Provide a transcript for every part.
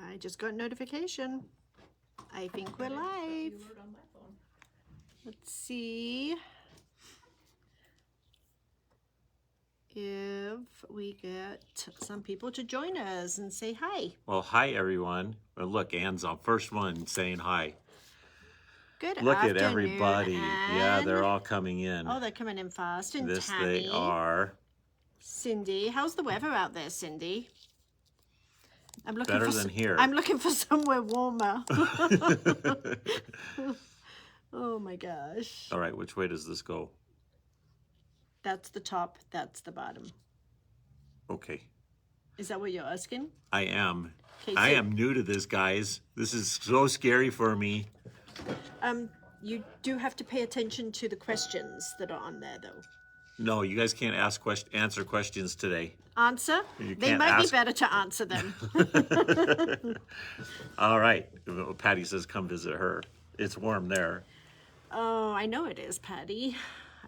I just got notification. I think we're live. Let's see if we get some people to join us and say hi. Well, hi, everyone. Well, look, Anne's on first one saying hi. Good Look afternoon, at everybody. Anne. Yeah, they're all coming in. Oh, they're coming in fast. And This Tammy. they are. Cindy. How's the weather out there, Cindy? I'm looking Better for than here. I'm looking for somewhere warmer. Oh my gosh. All right, which way does this go? That's the top, that's the bottom. Okay. Is that what you're asking? I am. Okay, I so- am new to this, guys. This is so scary for me. You do have to pay attention to the questions that are on there, though. No, you guys can't answer questions today. Answer? You They can't might be ask. better to answer them. All right. Patty says come visit her. It's warm there. Oh, I know it is, Patty.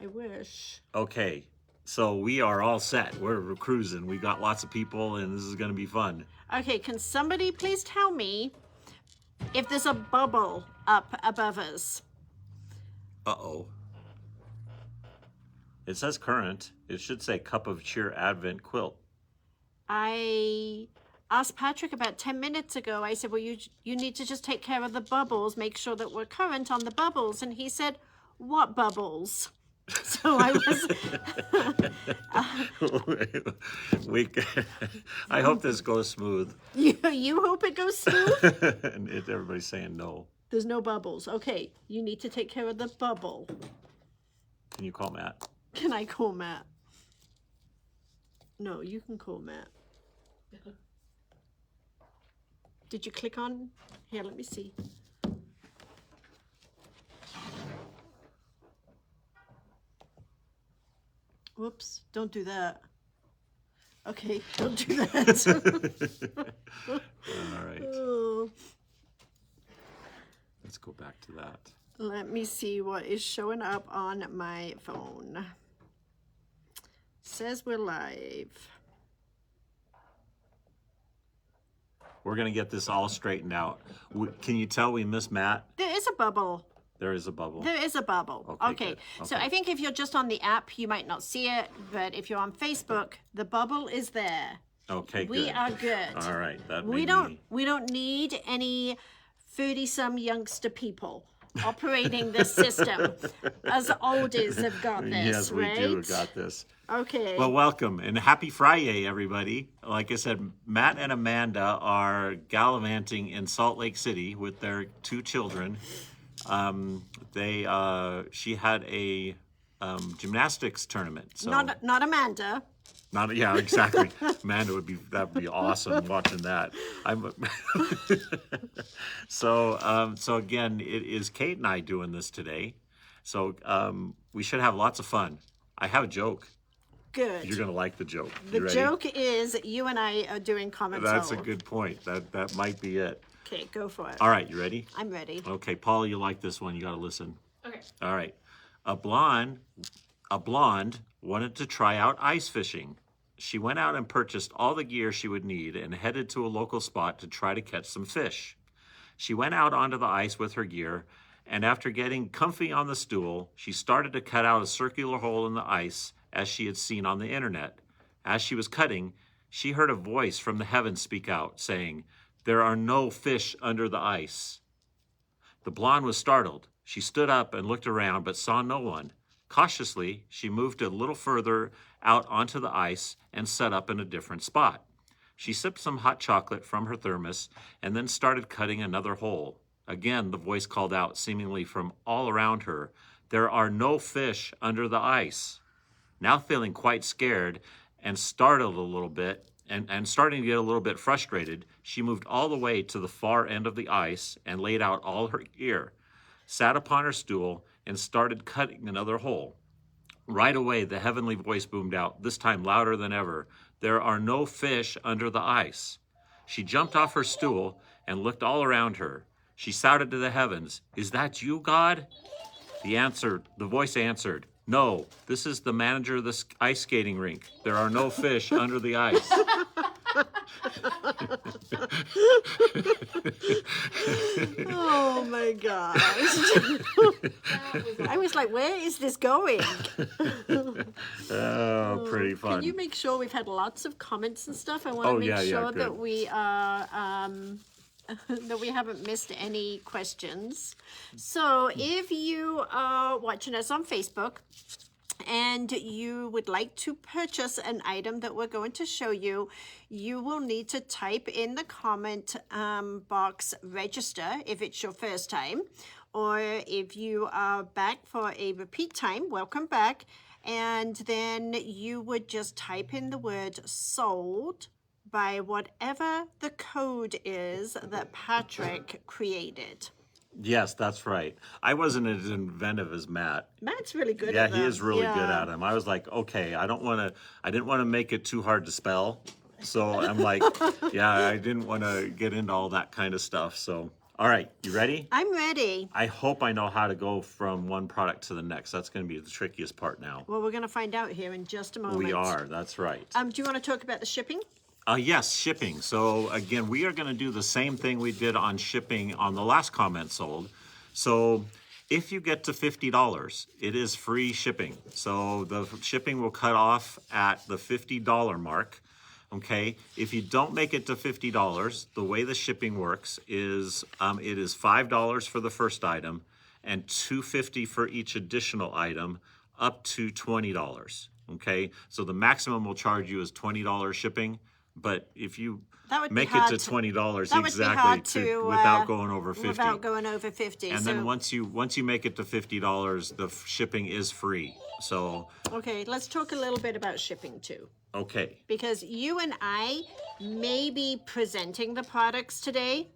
I wish. Okay. So we are all set. We're cruising. We got lots of people, and this is going to be fun. Okay, can somebody please tell me if there's a bubble up above us? Uh-oh. It says current. It should say Cup of Cheer Advent Quilt. I asked Patrick about 10 minutes ago. I said, well, you need to just take care of the bubbles, make sure that we're current on the bubbles. And he said, what bubbles? So I was... I hope this goes smooth. You hope it goes smooth? And everybody's saying no. There's no bubbles. Okay, you need to take care of the bubble. Can you call Matt? Can I call Matt? No, you can call Matt. Did you click on? Here, let me see. Whoops, don't do that. Okay, don't do that. All right. Oh, Let's go back to that. let me see what is showing up on my phone. Says we're live. We're going to get this all straightened out. Can you tell we miss Matt? There is a bubble. There is a bubble. There is a bubble. Okay, good. So Okay. I think if you're just on the app, you might not see it, but if you're on Facebook, the bubble is there. Okay, good. We are good. All right. That We made don't me... we don't need any 30-some youngster people operating this system. Us oldies have got this, Yes, we right? do. Got this. Okay. Well, welcome and happy Friday, everybody. Like I said, Matt and Amanda are gallivanting in Salt Lake City with their two children. She had a gymnastics tournament. So not Amanda. yeah, exactly. Amanda that'd be awesome watching that. So again, it is Kate and I doing this today. So we should have lots of fun. I have a joke. Good. You're gonna like the joke. The You ready? joke is you and I are doing comments. That's a good point. That might be it. Okay, go for it. All right, you ready? I'm ready. Okay, Paul, you like this one. You got to listen. Okay. All right. A blonde wanted to try out ice fishing. She went out and purchased all the gear she would need and headed to a local spot to try to catch some fish. She went out onto the ice with her gear, and after getting comfy on the stool, she started to cut out a circular hole in the ice as she had seen on the internet. As she was cutting, she heard a voice from the heavens speak out, saying, "There are no fish under the ice." The blonde was startled. She stood up and looked around, but saw no one. Cautiously, she moved a little further out onto the ice and set up in a different spot. She sipped some hot chocolate from her thermos and then started cutting another hole. Again, the voice called out, seemingly from all around her, "There are no fish under the ice." Now feeling quite scared and startled a little bit, and starting to get a little bit frustrated, she moved all the way to the far end of the ice and laid out all her gear, sat upon her stool, and started cutting another hole. Right away, the heavenly voice boomed out, this time louder than ever, "There are no fish under the ice." She jumped off her stool and looked all around her. She shouted to the heavens, "Is that you, God?" The voice answered, "No, this is the manager of the ice skating rink. There are no fish under the ice." Oh my gosh. I was like, where is this going? Oh, pretty fun. Can you make sure we've had lots of comments and stuff? I want to Oh, make yeah, sure good. that we are that we haven't missed any questions. So if you are watching us on Facebook and you would like to purchase an item that we're going to show you, you will need to type in the comment box register if it's your first time, or if you are back for a repeat time, welcome back. And then you would just type in the word sold by whatever the code is that Patrick created. Yes, that's right. I wasn't as inventive as Matt. Matt's really good Yeah, at he them. is really good Yeah. at them. I was like, okay, I didn't want to make it too hard to spell. So I'm like, yeah, I didn't want to get into all that kind of stuff. So, all right, you ready? I'm ready. I hope I know how to go from one product to the next. That's going to be the trickiest part now. Well, we're going to find out here in just a moment. We are, that's right. Do you want to talk about the shipping? Yes, shipping. So again, we are going to do the same thing we did on shipping on the last comment sold. So if you get to $50, it is free shipping. So the shipping will cut off at the $50 mark. Okay, if you don't make it to $50, the way the shipping works is it is $5 for the first item and $2.50 for each additional item, up to $20. Okay, so the maximum we'll charge you is $20 shipping. But if you That would be make it hard to $20 that would be exactly hard to, without going over 50. Without going over 50. And so, then once you make it to $50, the shipping is free. So okay, let's talk a little bit about shipping too. okay. Because you and I may be presenting the products today,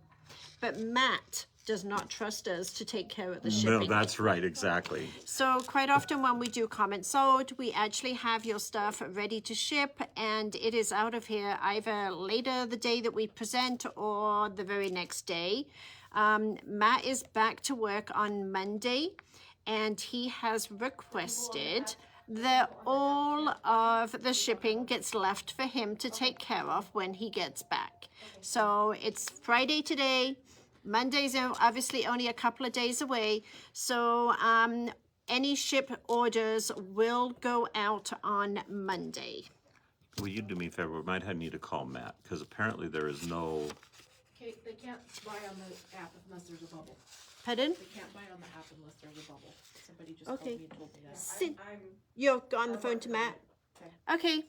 but Matt does not trust us to take care of the shipping. No, that's right, exactly. So quite often when we do comment sold, we actually have your stuff ready to ship, and it is out of here either later the day that we present or the very next day. Matt is back to work on Monday, and he has requested that all of the shipping gets left for him to take care of when he gets back. So it's Friday today. Monday's obviously only a couple of days away. So any ship orders will go out on Monday. Will you do me a favor? We might need to call Matt because apparently there is no. Okay, they can't buy on the app unless there's a bubble. Pardon? They can't buy on the app unless there's a bubble. Somebody just called Okay. me and told me that. Sit. You're on the phone to Matt? Okay.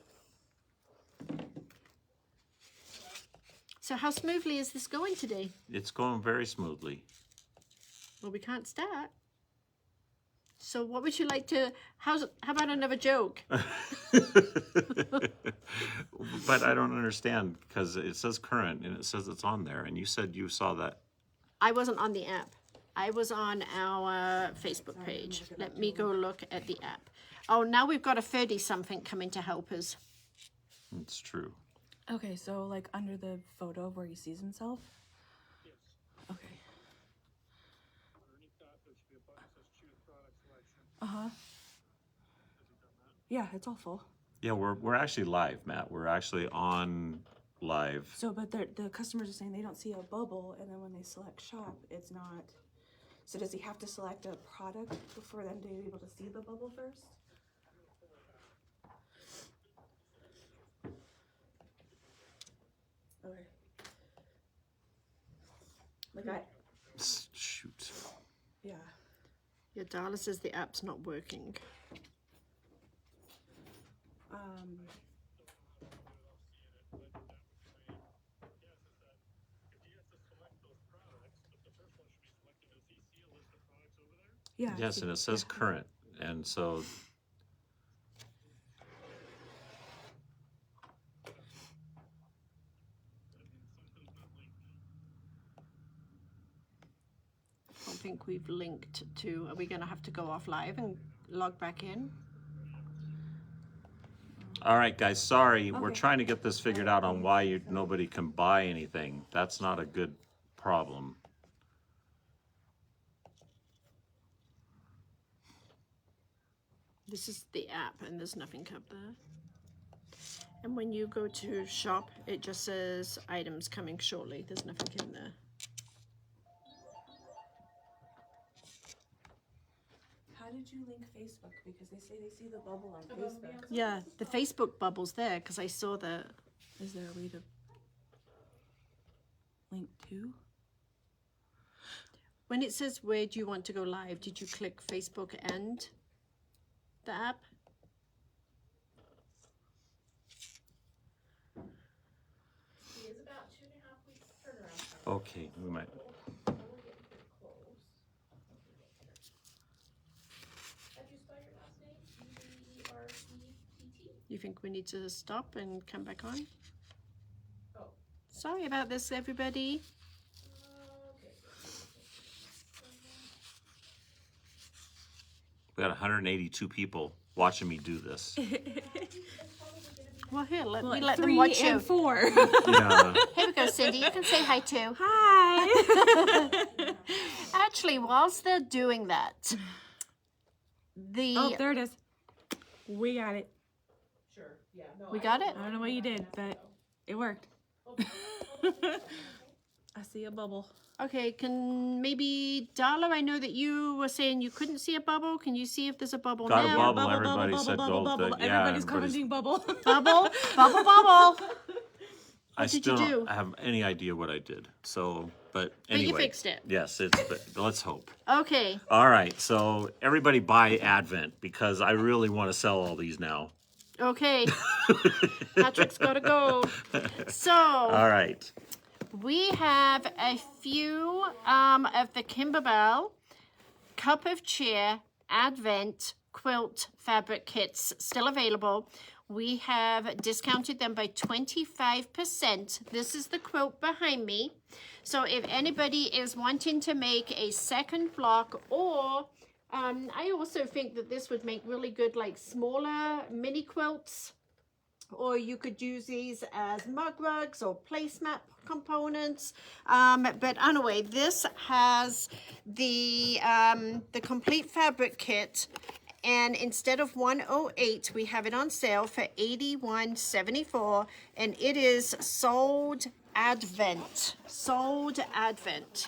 So how smoothly is this going today? It's going very smoothly. Well, we can't start. So what would you like to, how about another joke? But I don't understand because it says current and it says it's on there, and you said you saw that. I wasn't on the app. I was on our Facebook page. Let me go look at the app. Oh, now we've got a 30-something coming to help us. It's true. Okay, so like under the photo of where he sees himself? Okay. Uh-huh. Yeah, it's all full. Yeah, we're actually live, Matt. We're actually on live. So, but the customers are saying they don't see a bubble, and then when they select shop, it's not. So does he have to select a product before them to be able to see the bubble first? Okay. Like Shoot. yeah. Yeah, Darla says the app's not working. Yeah. Yes, and it says current, and so. I don't think we've linked to, are we going to have to go off live and log back in? All right, guys, sorry. We're Okay. trying to get this figured out on why nobody can buy anything. That's not a good problem. This is the app, and there's nothing up there. And when you go to shop, it just says items coming shortly. There's nothing in there. How did you link Facebook? Because they say they see the bubble on Facebook. Yeah, the Facebook bubble's there because I saw that. Is there a way to link to? When it says where do you want to go live, did you click Facebook and the app? He is about 2.5 weeks turnaround time. Okay, we might. We're getting pretty close. How'd you spell your last name? E-R-C-T-T? You think we need to stop and come back on? Oh. Sorry about this, everybody. Okay. We got 182 people watching me do this. Well, here, let me Like let them 3 watch you. and 4. Yeah. Here we go, Cindy. You can say hi too. Hi. Actually, whilst they're doing that, Oh, there it is. We got it. Sure, yeah, no. we got it. I don't know what you did, but it worked. I see a bubble. Okay, can maybe Darla? I know that you were saying you couldn't see a bubble. Can you see if there's a bubble Got a now? bubble. Everybody said go. Yeah, Everybody's commenting bubble. Bubble, bubble, bubble. I What did still you don't do? have any idea what I did. So, but But anyway. you fixed it. Yes, but let's hope. Okay. All right, so everybody buy Advent because I really want to sell all these now. Okay. Patrick's got to go. So All right. we have a few of the Kimberbell Cup of Cheer Advent quilt fabric kits still available. We have discounted them by 25%. This is the quilt behind me. So if anybody is wanting to make a second block, or I also think that this would make really good like smaller mini quilts, or you could use these as mug rugs or placemat components. But anyway, this has the complete fabric kit, and instead of $108, we have it on sale for $81.74, and it is sold Advent. Sold Advent.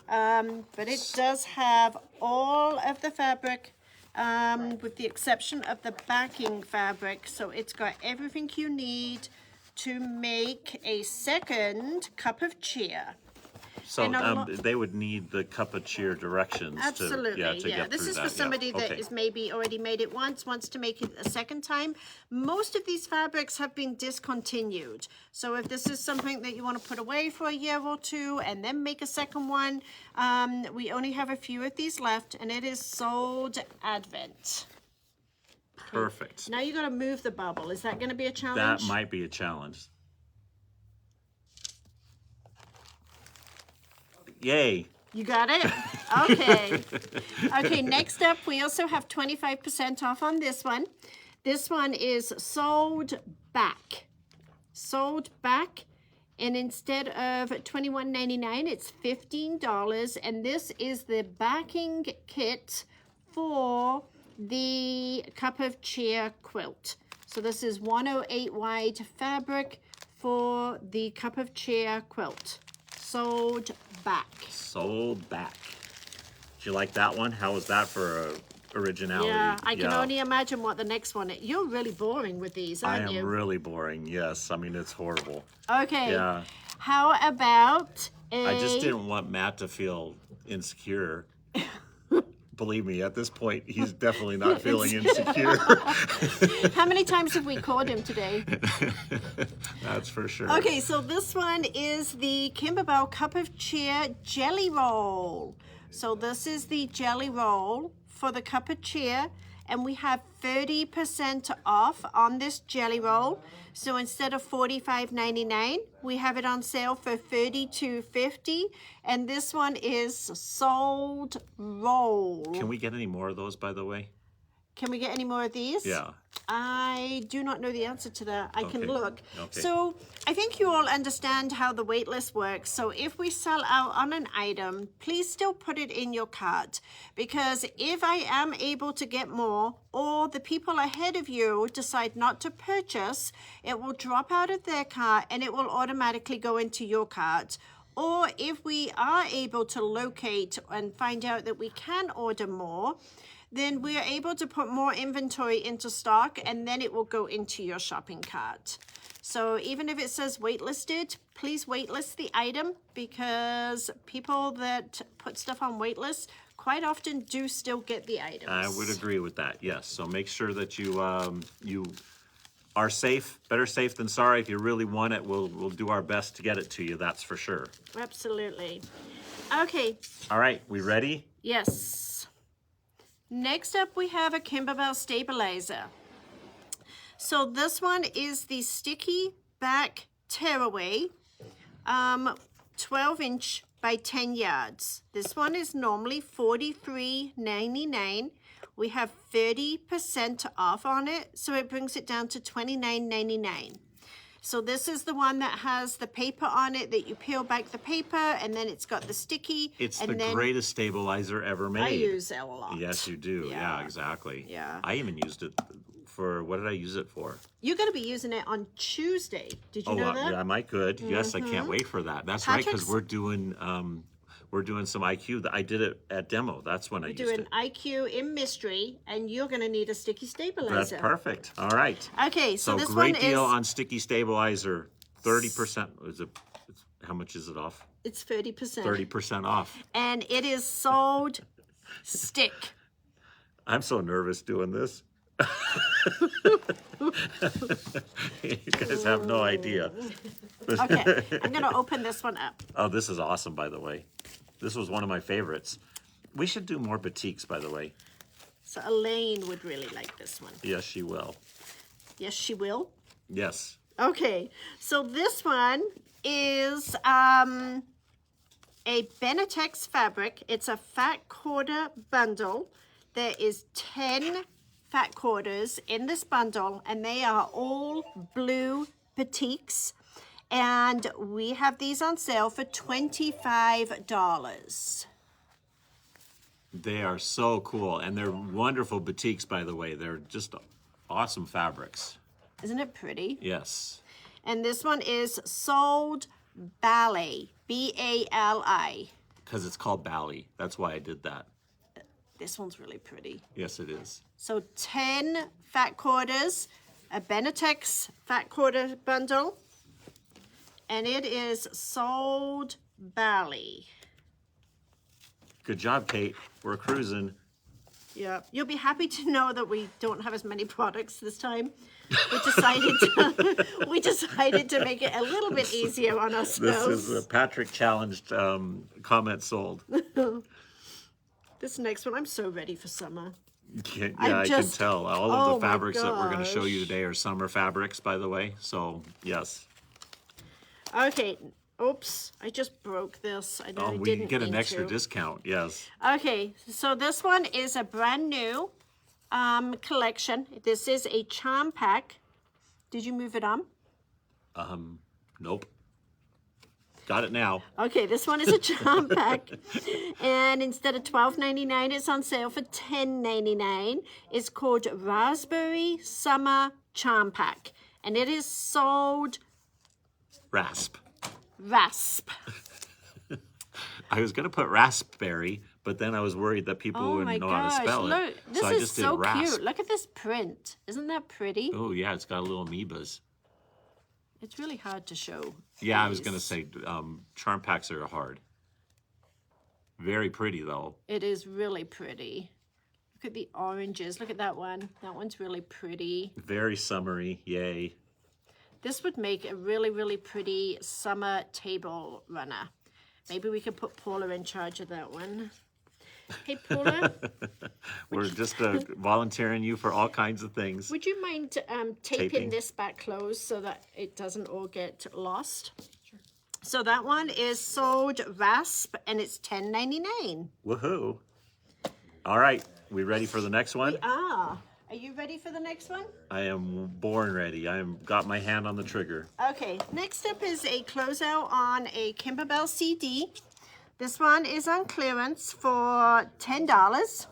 But it does have all of the fabric, with the exception of the backing fabric. So it's got everything you need to make a second cup of cheer. So And a lo- they would need the cup of cheer directions Absolutely, to yeah. get This through is that. for somebody that okay. is maybe already made it once, wants to make it a second time. Most of these fabrics have been discontinued. So if this is something that you want to put away for a year or two and then make a second one, we only have a few of these left, and it is sold Advent. Perfect. Now you got to move the bubble. Is that going to be a That challenge? might be a challenge. Yay. You got it? Okay. Okay, next up, we also have 25% off on this one. This one is sold back. Sold back. And instead of $21.99, it's $15. And this is the backing kit for the Cup of Cheer quilt. So this is 108 wide fabric for the Cup of Cheer quilt. Sold back. Sold back. Did you like that one? How was that for originality? Yeah, I can only imagine what the next one is. You're really boring with these, I aren't am you? really boring. Yes, I mean it's horrible. Okay. Yeah. How about a... I just didn't want Matt to feel insecure. Believe me, at this point, he's definitely not feeling insecure. How many times have we called him today? That's for sure. Okay, so this one is the Kimberbell Cup of Cheer Jelly Roll. So this is the jelly roll for the Cup of Cheer, and we have 30% off on this jelly roll. So instead of $45.99, we have it on sale for $32.50, and this one is sold roll. Can we get any more of those, by the way? Can we get any more of these? Yeah. I do not know the answer to that. I can Okay. look. Okay. So I think you all understand how the wait list works. So if we sell out on an item, please still put it in your cart, because if I am able to get more, or the people ahead of you decide not to purchase, it will drop out of their cart and it will automatically go into your cart. Or if we are able to locate and find out that we can order more, then we are able to put more inventory into stock, and then it will go into your shopping cart. So even if it says waitlisted, please waitlist the item, because people that put stuff on waitlist quite often do still get the items. I would agree with that, yes. So make sure that you you are safe. Better safe than sorry. If you really want it, we'll do our best to get it to you, that's for sure. Absolutely. Okay, All right, we ready? yes. Next up, we have a Kimberbell stabilizer. So this one is the sticky back tearaway, 12-inch by 10 yards. This one is normally $43.99. We have 30% off on it, so it brings it down to $29.99. So this is the one that has the paper on it, that you peel back the paper, and then it's got the sticky. It's and the then greatest stabilizer ever made. I use it a lot. Yes, you do. Yeah, exactly. Yeah. I even used it for, what did I use it for? You're going to be using it on Tuesday. Did you know that? Yeah, I might could. Yes, I can't wait for that. That's right, because Patrick's- we're doing some IQ. I did it at demo. That's when I used Doing it. IQ in mystery, and you're going to need a sticky stabilizer. That's perfect. All right. Okay, so this great one deal is on sticky stabilizer. 30%. How much is it off? it's 30%. 30% off. And it is sold stick. I'm so nervous doing this. You guys have no idea. Okay, I'm going to open this one up. Oh, this is awesome, by the way. This was one of my favorites. We should do more batiks, by the way. So Elaine would really like this one. Yes, she will. Yes, she will. Yes. Okay, so this one is a Benetex fabric. It's a fat quarter bundle. There is 10 fat quarters in this bundle, and they are all blue batiks. And we have these on sale for $25. They are so cool, and they're wonderful batiks, by the way. They're just awesome fabrics. Isn't it pretty? Yes. And this one is Sold Bali, B-A-L-I. Because it's called Bali. That's why I did that. This one's really pretty. Yes, it is. So 10 fat quarters, a Benetex fat quarter bundle, and it is Sold Bali. Good job, Kate. We're cruising. Yeah, you'll be happy to know that we don't have as many products this time. We decided to make it a little bit easier on This ourselves. is a Patrick challenged comment sold. This next one, I'm so ready for summer. Yeah, I I can just- tell. All oh of the my fabrics that we're going to show you gosh. today are summer fabrics, by the way. So, yes. Okay, oops, I just broke this. I know Oh, I we didn't get an mean extra to. discount. Yes. Okay, so this one is a brand new collection. This is a charm pack. Did you move it on? Nope. Got it now. Okay, this one is a charm pack, and instead of $12.99, it's on sale for $10.99. It's called Raspberry Summer Charm Pack, and it is sold Rasp. rasp. I was going to put raspberry, but then I was worried that people Oh my wouldn't know how to gosh! spell Look, it. this so I is just so did rasp. cute. Look at this print. Isn't that pretty? Oh, yeah, it's got little amoebas. It's really hard to show. Yeah, I was these. going to say charm packs are hard. Very pretty, though. It is really pretty. Look at the oranges. Look at that one. That one's really pretty. Very summery. Yay. This would make a really, really pretty summer table runner. Maybe we could put Paula in charge of that one. Hey, Paula, We're just volunteering you for all kinds of things. would you mind taping Taping. this back closed so that it doesn't all get lost? Sure. So that one is sold rasp, and it's $10.99. Woohoo. All right. We ready for the next one? Are you ready for the next one? I am born ready. I am got my hand on the trigger. Okay, next up is a closeout on a Kimberbell CD. This one is on clearance for $10.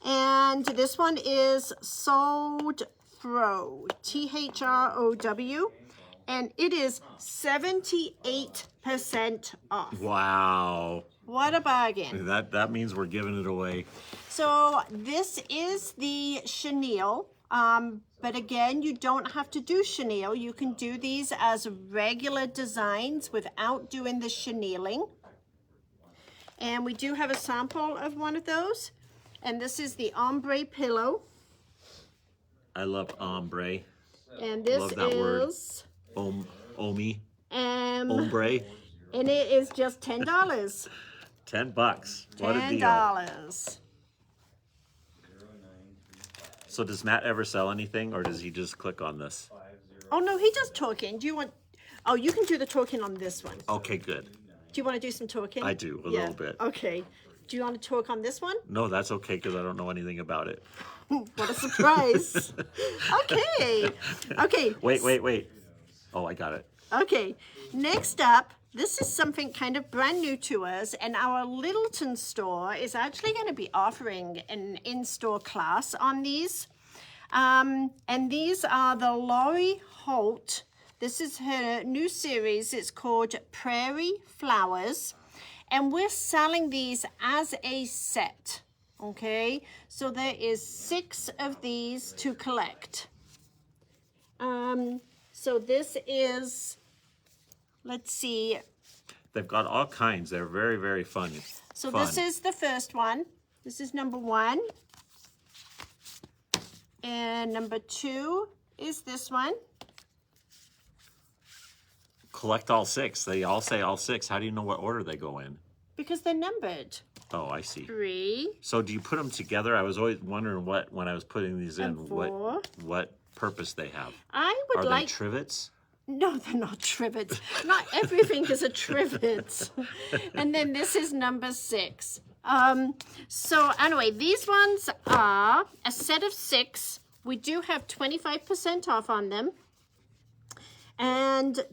And this one is Sold Throw, THROW, and it is 78% off. Wow. What a bargain. That means we're giving it away. So this is the chenille, but again, you don't have to do chenille. You can do these as regular designs without doing the chenilling. And we do have a sample of one of those. And this is the ombre pillow. I love ombre. And this Love that word. is Omi. ombre. Ombre. And it is just $10. $10. What a deal. $10. So does Matt ever sell anything, or does he just click on this? Oh no, he does talking. Do you want? Oh, you can do the talking on this one. Okay, good. Do you want to do some talking? I do, a little bit. Okay. Do you want to talk on this one? No, that's okay because I don't know anything about it. What a surprise. Okay. Okay. Wait. Oh, I got it. Okay. Next up, this is something kind of brand new to us, and our Littleton store is actually going to be offering an in-store class on these. And these are the Lori Holt. This is her new series. It's called Prairie Flowers. And we're selling these as a set, okay? So there is 6 of these to collect. So this is, let's see. They've got all kinds. They're very, very fun. So this is the first one. This is number 1. And number 2 is this one. Collect all 6. They all say all 6. How do you know what order they go in? Because they're numbered. Oh, I see. 3. So do you put them together? I was always wondering when I was putting these in, And 4. what purpose they have. I would Are like... they trivets? No, they're not trivets. Not everything is a trivet. And then this is number 6. So anyway, these ones are a set of 6. We do have 25% off on them. And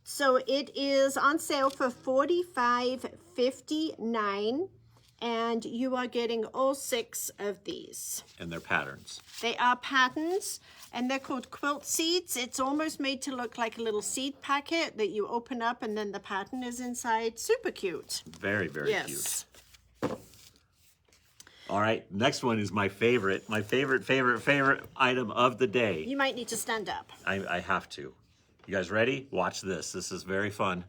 so it is on sale for $45.59. And you are getting all 6 of these. And they're patterns. They are patterns, and they're called quilt seeds. It's almost made to look like a little seed packet that you open up, and then the pattern is inside. Super cute. Very, very Yes. cute. All right, next one is my favorite item of the day. You might need to stand up. I have to. You guys ready? Watch this. This is very fun.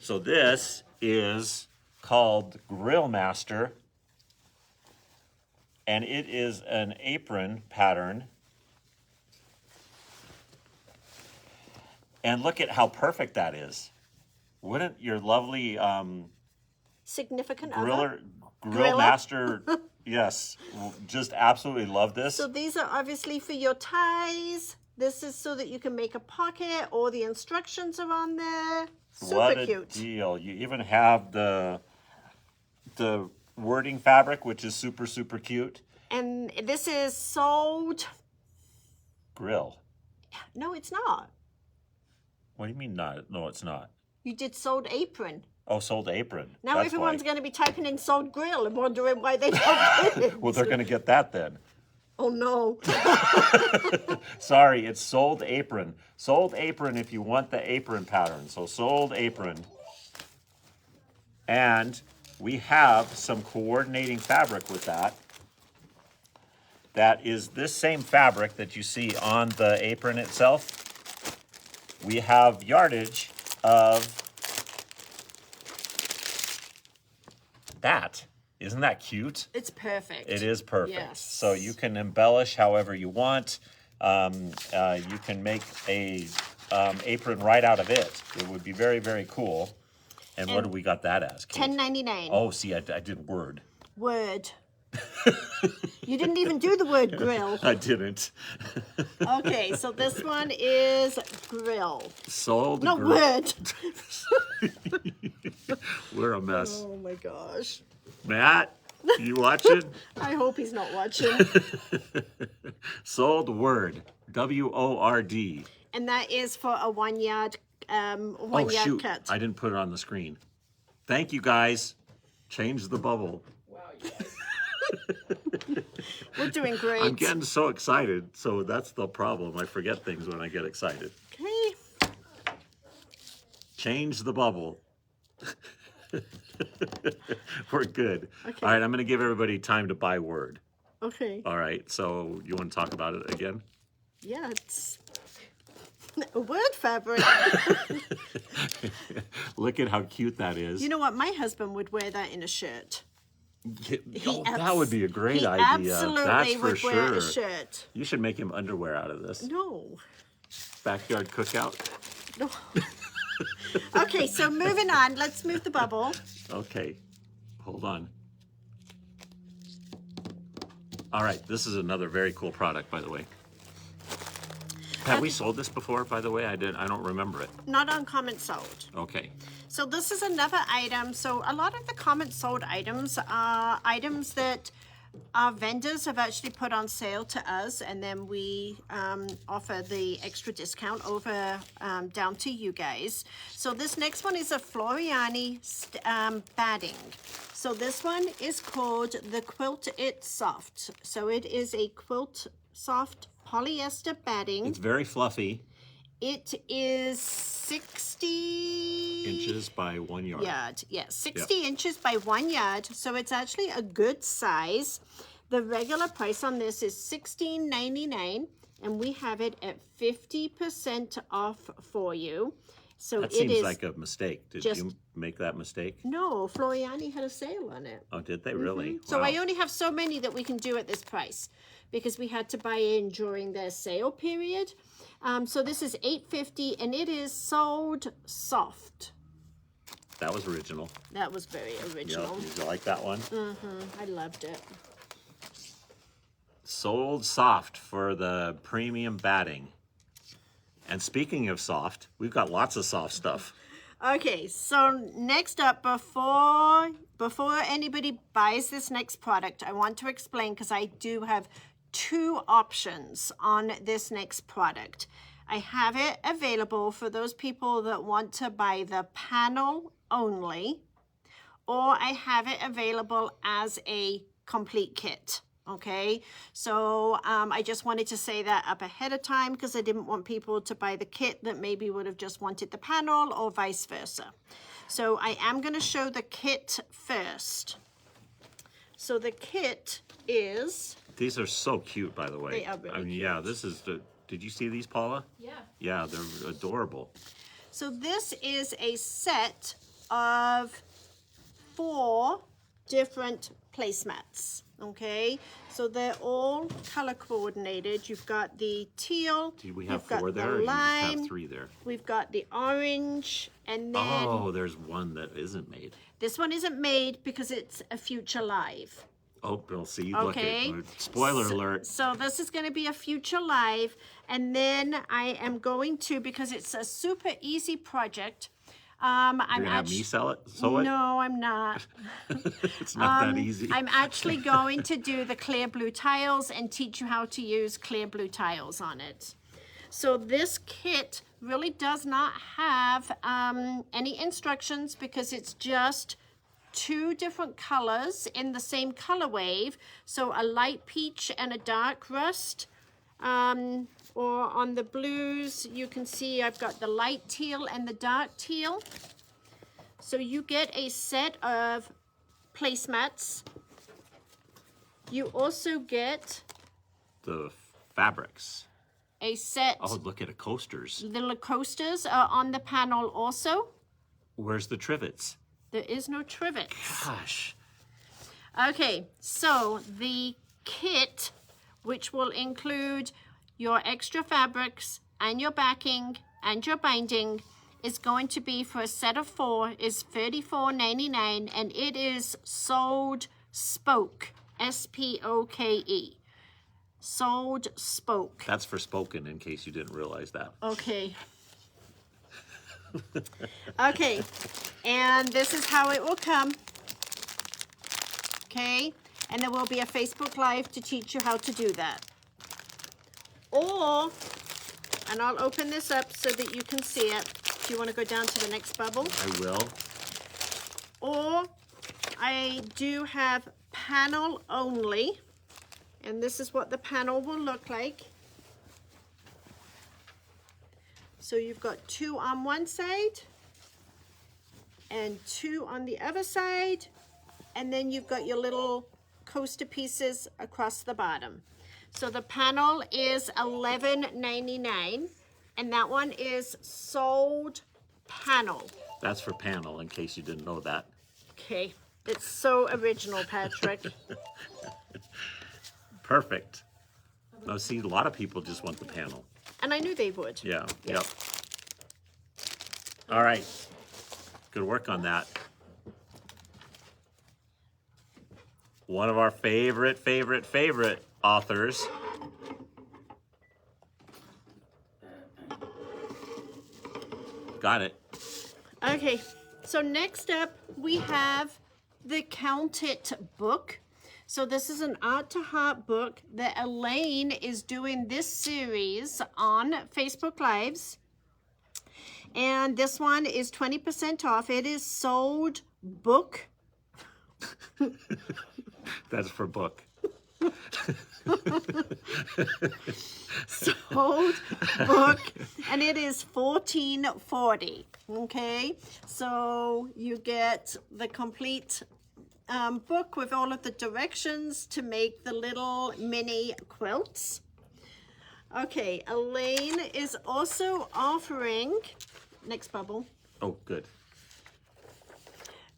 So this is called Grill Master, and it is an apron pattern. And look at how perfect that is. Wouldn't your lovely Significant Grill other. Master, yes, just absolutely love this. So these are obviously for your ties. This is so that you can make a pocket. All the instructions are on there. Super What a cute. deal. You even have the wording fabric, which is super, super cute. And this is sold. Grill. No, it's not. What do you mean not? No, it's not. You did sold apron. Oh, sold apron. Now That's everyone's why. going to be typing in sold grill and wondering why they don't get it. Well, they're going to get that then. Oh no. Sorry, it's sold apron. Sold apron if you want the apron pattern. So sold apron. And we have some coordinating fabric with that. That is this same fabric that you see on the apron itself. We have yardage of that. Isn't that cute? It's perfect. It is perfect. Yes. So you can embellish however you want. You can make a apron right out of it. It would be very, very cool. And what do we got that as, Kate? $10.99. Oh, see, I did word. Word. You didn't even do the word grill. I didn't. Okay, so this one is grill. Sold. No, word. We're a mess. Oh my gosh. Matt, You watching? I hope he's not watching. Sold Word. WORD. And that is for a 1 yard, Oh, 1 yard shoot. cut. I didn't put it on the screen. Thank you, guys. Change the bubble. Wow, you guys. We're doing great. I'm getting so excited, so that's the problem. I forget things when I get excited. Okay. Change the bubble. We're good. Okay. All right, I'm going to give everybody time to buy Word. Okay. All right, so you want to talk about it again? Yeah, it's a word fabric. Look at how cute that is. You know what? My husband would wear that in a shirt. That would be a great he idea. absolutely That's for would wear sure. a shirt. You should make him underwear out of this. No. Backyard cookout. No. Okay, so moving on. Let's move the bubble. Okay, hold on. All right, this is another very cool product, by the way. Have we sold this before, by the way? I don't remember it. Not on comment sold. Okay. So this is another item. So a lot of the comment sold items are items that our vendors have actually put on sale to us, and then we offer the extra discount over down to you guys. So this next one is a Floriani batting. So this one is called the Quilt It Soft. So it is a Quilt Soft polyester batting. It's very fluffy. It is 60 Inches by 1 yard. yard. Yeah, 60 inches by 1 yard. So it's actually a good size. The regular price on this is $16.99, and we have it at 50% off for you. So That it seems is like a mistake. Did just- you make that mistake? no, Floriani had a sale on it. Oh, did they really? So Wow. I only have so many that we can do at this price because we had to buy in during their sale period. So this is $8.50, and it is sold soft. That was original. That was very original. Yep. You like that one? I loved it. Sold soft for the premium batting. And speaking of soft, we've got lots of soft stuff. Okay, so next up, before anybody buys this next product, I want to explain because I do have two options on this next product. I have it available for those people that want to buy the panel only, or I have it available as a complete kit. Okay, so I just wanted to say that up ahead of time because I didn't want people to buy the kit that maybe would have just wanted the panel or vice versa. So I am going to show the kit first. So the kit is, These are so cute, by the way. They are really I mean, yeah, this is the. Did you see these, Paula? Yeah. Yeah, they're adorable. so this is a set of 4 different placemats. Okay, so they're all color coordinated. You've got the teal, Do we have you've got 4 there, or the do you just lime, have 3 there? we've got the orange, and then Oh, there's one that isn't made. this one isn't made because it's a future live. Oh, Bill, see, Okay. look at spoiler alert. So this is going to be a future live, and then I am going to, because it's a super easy project. I'm You're gonna have me sell it, sew it. No, I'm not. It's not that easy. I'm actually going to do the clear blue tiles and teach you how to use clear blue tiles on it. So this kit really does not have any instructions because it's just 2 different colors in the same color wave. So a light peach and a dark rust. Or on the blues, you can see I've got the light teal and the dark teal. So you get a set of placemats. You also get The fabrics. a set, Oh, look at the coasters. little coasters are on the panel also. Where's the trivets? There is no trivet. Gosh. Okay, so the kit, which will include your extra fabrics and your backing and your binding, is going to be for a set of 4 is $34.99, and it is sold spoke, S-P-O-K-E. Sold spoke. That's for spoken, in case you didn't realize that. Okay. Okay, and this is how it will come. okay? And there will be a Facebook Live to teach you how to do that. Or, and I'll open this up so that you can see it. Do you want to go down to the next bubble? I will. Or I do have panel only, and this is what the panel will look like. So you've got 2 on one side and 2 on the other side, and then you've got your little coaster pieces across the bottom. So the panel is $11.99, and that one is sold panel. That's for panel, in case you didn't know that. Okay, it's so original, Patrick. Perfect. Now, see, a lot of people just want the panel. And I knew they would. Yeah, yep. All right. Good work on that. One of our favorite authors. Got it. Okay, so next up we have the Count It book. So this is an Art to Heart book that Elaine is doing this series on Facebook Lives. And this one is 20% off. It is sold book. That's for book. Sold book, and it is $14.40. Okay, so you get the complete book with all of the directions to make the little mini quilts. Okay, Elaine is also offering, next bubble. Oh, good.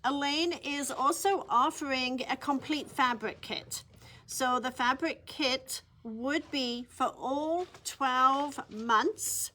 Elaine is also offering a complete fabric kit. So the fabric kit would be for all 12 months.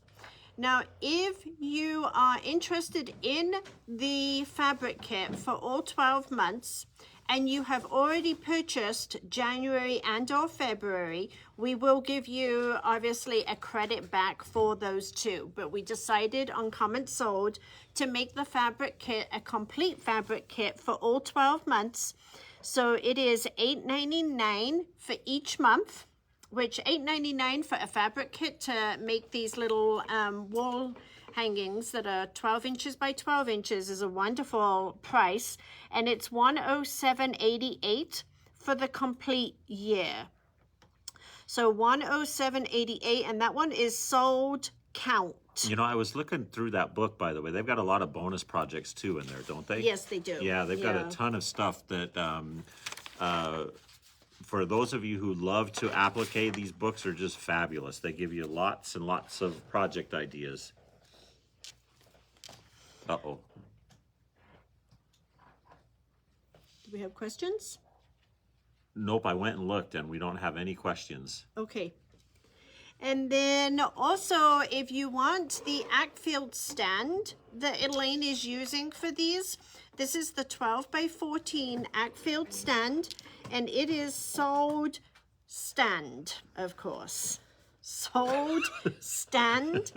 Now, if you are interested in the fabric kit for all 12 months, and you have already purchased January and or February, we will give you obviously a credit back for those two. But we decided on Comments Sold to make the fabric kit a complete fabric kit for all 12 months. So it is $8.99 for each month, which $8.99 for a fabric kit to make these little wall hangings that are 12 inches by 12 inches is a wonderful price, and it's $107.88 for the complete year. So $107.88, and that one is sold count. You know, I was looking through that book, by the way. They've got a lot of bonus projects too in there, don't they? Yes, they do. Yeah, they've got a ton of stuff that for those of you who love to applique, these books are just fabulous. They give you lots and lots of project ideas. Uh-oh. Do we have questions? Nope, I went and looked and we don't have any questions. Okay. And then also, if you want the Ackfield stand that Elaine is using for these, this is the 12 by 14 Ackfield stand, and it is sold stand, of course. Sold stand,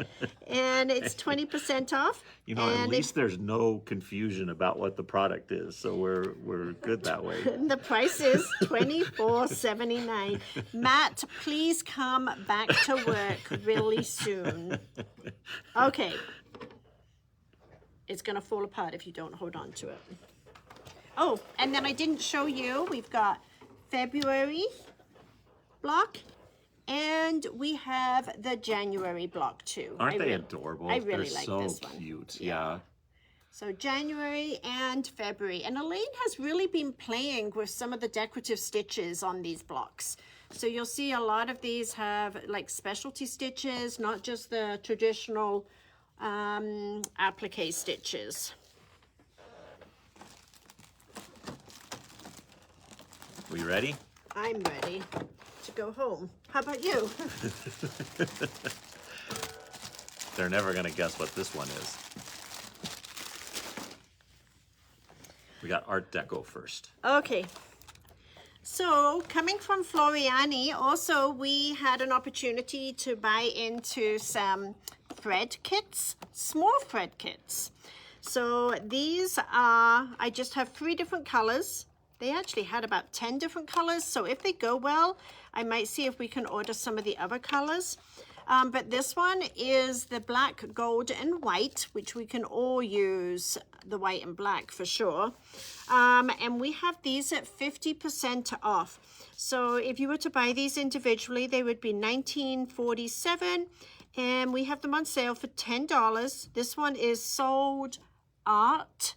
and it's 20% off. You know, at least there's no confusion about what the product is, so we're good that way. The price is $24.79. Matt, please come back to work really soon. Okay. It's going to fall apart if you don't hold on to it. Oh, and then I didn't show you, we've got February block, and we have the January block too. Aren't they adorable? I really They're like so this one. Cute. Yeah. So January and February. And Elaine has really been playing with some of the decorative stitches on these blocks. So you'll see a lot of these have like specialty stitches, not just the traditional applique stitches. We ready? I'm ready to go home. How about you? They're never going to guess what this one is. We got Art Deco first. Okay. So coming from Floriani, also we had an opportunity to buy into some thread kits, small thread kits. So these are, I just have 3 different colors. They actually had about 10 different colors. So if they go well, I might see if we can order some of the other colors. But this one is the black, gold, and white, which we can all use the white and black for sure. And we have these at 50% off. So if you were to buy these individually, they would be $19.47. And we have them on sale for $10. This one is Sold Art.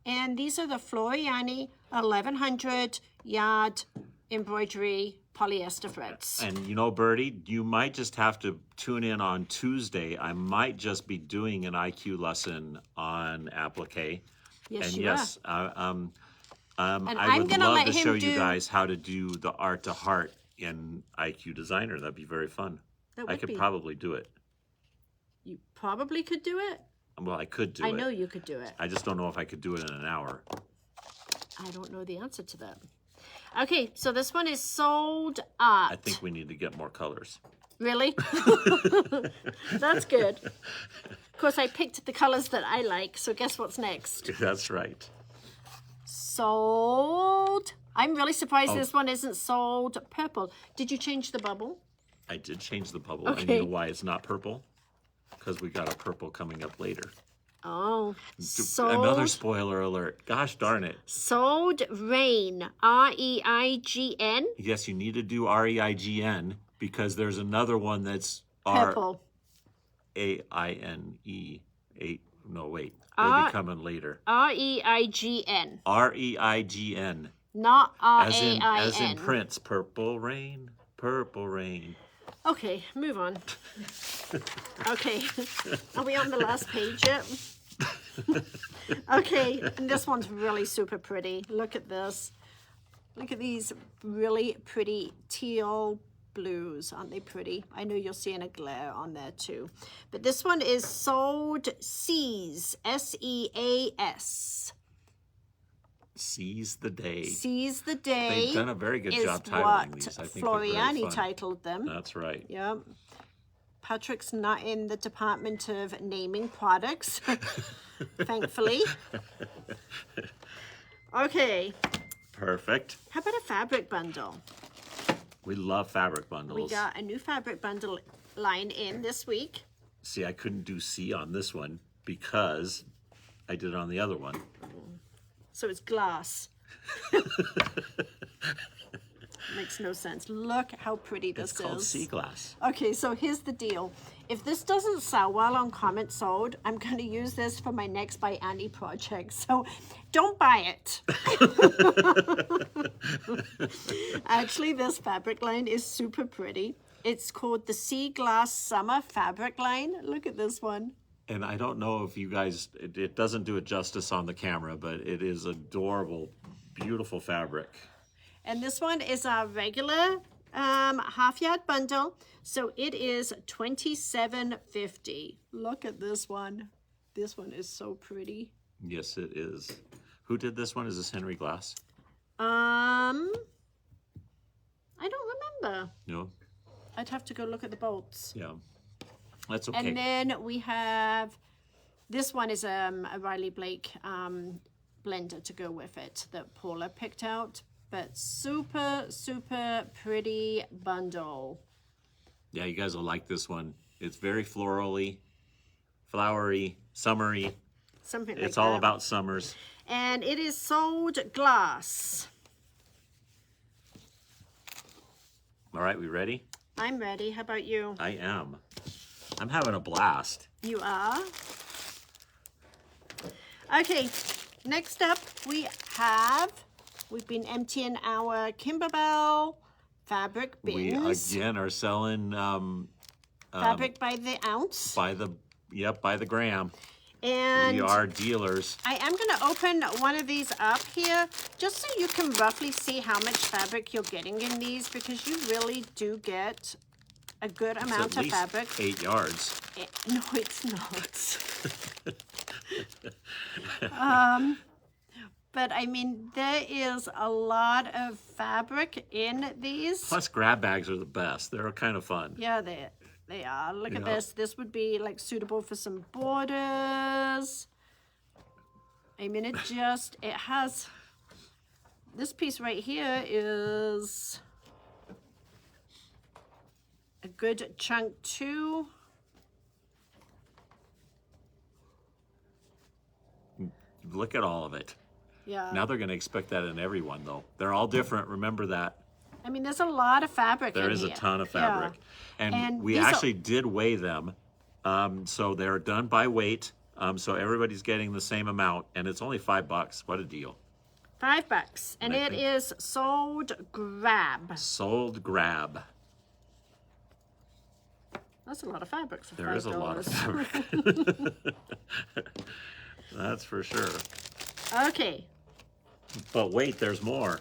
And these are the Floriani 1100 yard embroidery polyester threads. And you know, Bertie, you might just have to tune in on Tuesday. I might just be doing an IQ lesson on applique. Yes, and you yes, are. I I'm would gonna love let to him show you do- guys how to do the art to heart in IQ Designer. That'd be very fun. That I would could be. probably do it. You probably could do it. Well, I could do I it. know you could do it. I just don't know if I could do it in an hour. I don't know the answer to that. Okay, so this one is Sold Art. I think we need to get more colors. Really? That's good. Of course, I picked the colors that I like, so guess what's next? That's right. Sold. I'm really surprised Oh. this one isn't sold purple. Did you change the bubble? I did change the bubble. And Okay. you know why it's not purple? Because we got a purple coming up later. Oh, Another sold. spoiler alert. Gosh darn it. Sold Rain. REIGN. Yes, you need to do REIGN because there's another one that's Purple. RAINE. No, wait. R- They'll be coming later. REIGN. REIGN. Not As in RAIN. Prince. Purple rain. Purple rain. Okay, move on. Okay, are we on the last page yet? Okay, and this one's really super pretty. Look at this. Look at these really pretty teal blues. Aren't they pretty? I know you're seeing a glare on there too. But this one is Sold Seas. SEAS. Seize the day. Seize the Day. They've done a very good is job titling what these. I think they're very Floriani fun. titled them. That's right. Yep. Patrick's not in the department of naming products, thankfully. Okay, Perfect. how about a fabric bundle? We love fabric We bundles. got a new fabric bundle line in this week. See, I couldn't do C on this one because I did it on the other one. So it's glass. Makes no sense. Look how pretty this It's called is. sea glass. Okay, so here's the deal. If this doesn't sell well on Comment Sold, I'm going to use this for my next By Annie project. So don't buy it. Actually, this fabric line is super pretty. It's called the Sea Glass Summer Fabric Line. Look at this one. And I don't know if you guys, it doesn't do it justice on the camera, but it is adorable, beautiful fabric. And this one is our regular half yard bundle. So it is $27.50. Look at this one. This one is so pretty. Yes, it is. Who did this one? Is this Henry Glass? I don't remember. No? I'd have to go look at the bolts. Yeah. That's okay. And then we have, this one is a Riley Blake blender to go with it that Paula picked out. But super, super pretty bundle. Yeah, you guys will like this one. It's very florally, flowery, summery. Something like that. It's all about summers. And it is Sold Glass. All right, we ready? I'm ready. How about you? I am. I'm having a blast. You are? Okay, next up we've been emptying our Kimberbell fabric We bins. again are selling Fabric by the ounce. by the gram. And We are dealers. I am going to open one of these up here just so you can roughly see how much fabric you're getting in these, because you really do get a good It's amount at of least fabric. 8 yards. No, it's not. But I mean, there is a lot of fabric in these. Plus, grab bags are the best. They're kind of fun. Yeah, they are. Look at Yeah. this. This would be like suitable for some borders. I mean, it has, this piece right here is a good chunk too. Look at all of it. Yeah. Now they're going to expect that in everyone, though. They're all different. Remember that. I mean, there's a lot of fabric in There is a here. ton of Yeah. fabric. And And we these are- actually did weigh them. So they're done by weight. So everybody's getting the same amount. And it's only $5. What a deal. $5. And I it think- is sold grab. Sold grab. That's a lot of fabric for $5. There is a lot of fabric. That's for sure. Okay. But wait, there's more.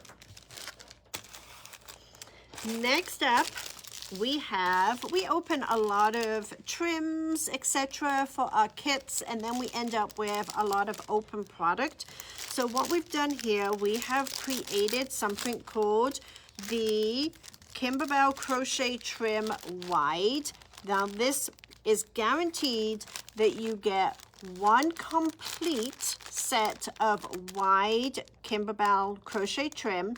Next up, we open a lot of trims, etc. for our kits, and then we end up with a lot of open product. So what we've done here, we have created something called the Kimberbell Crochet Trim Wide. Now this is guaranteed that you get one complete set of wide Kimberbell crochet trim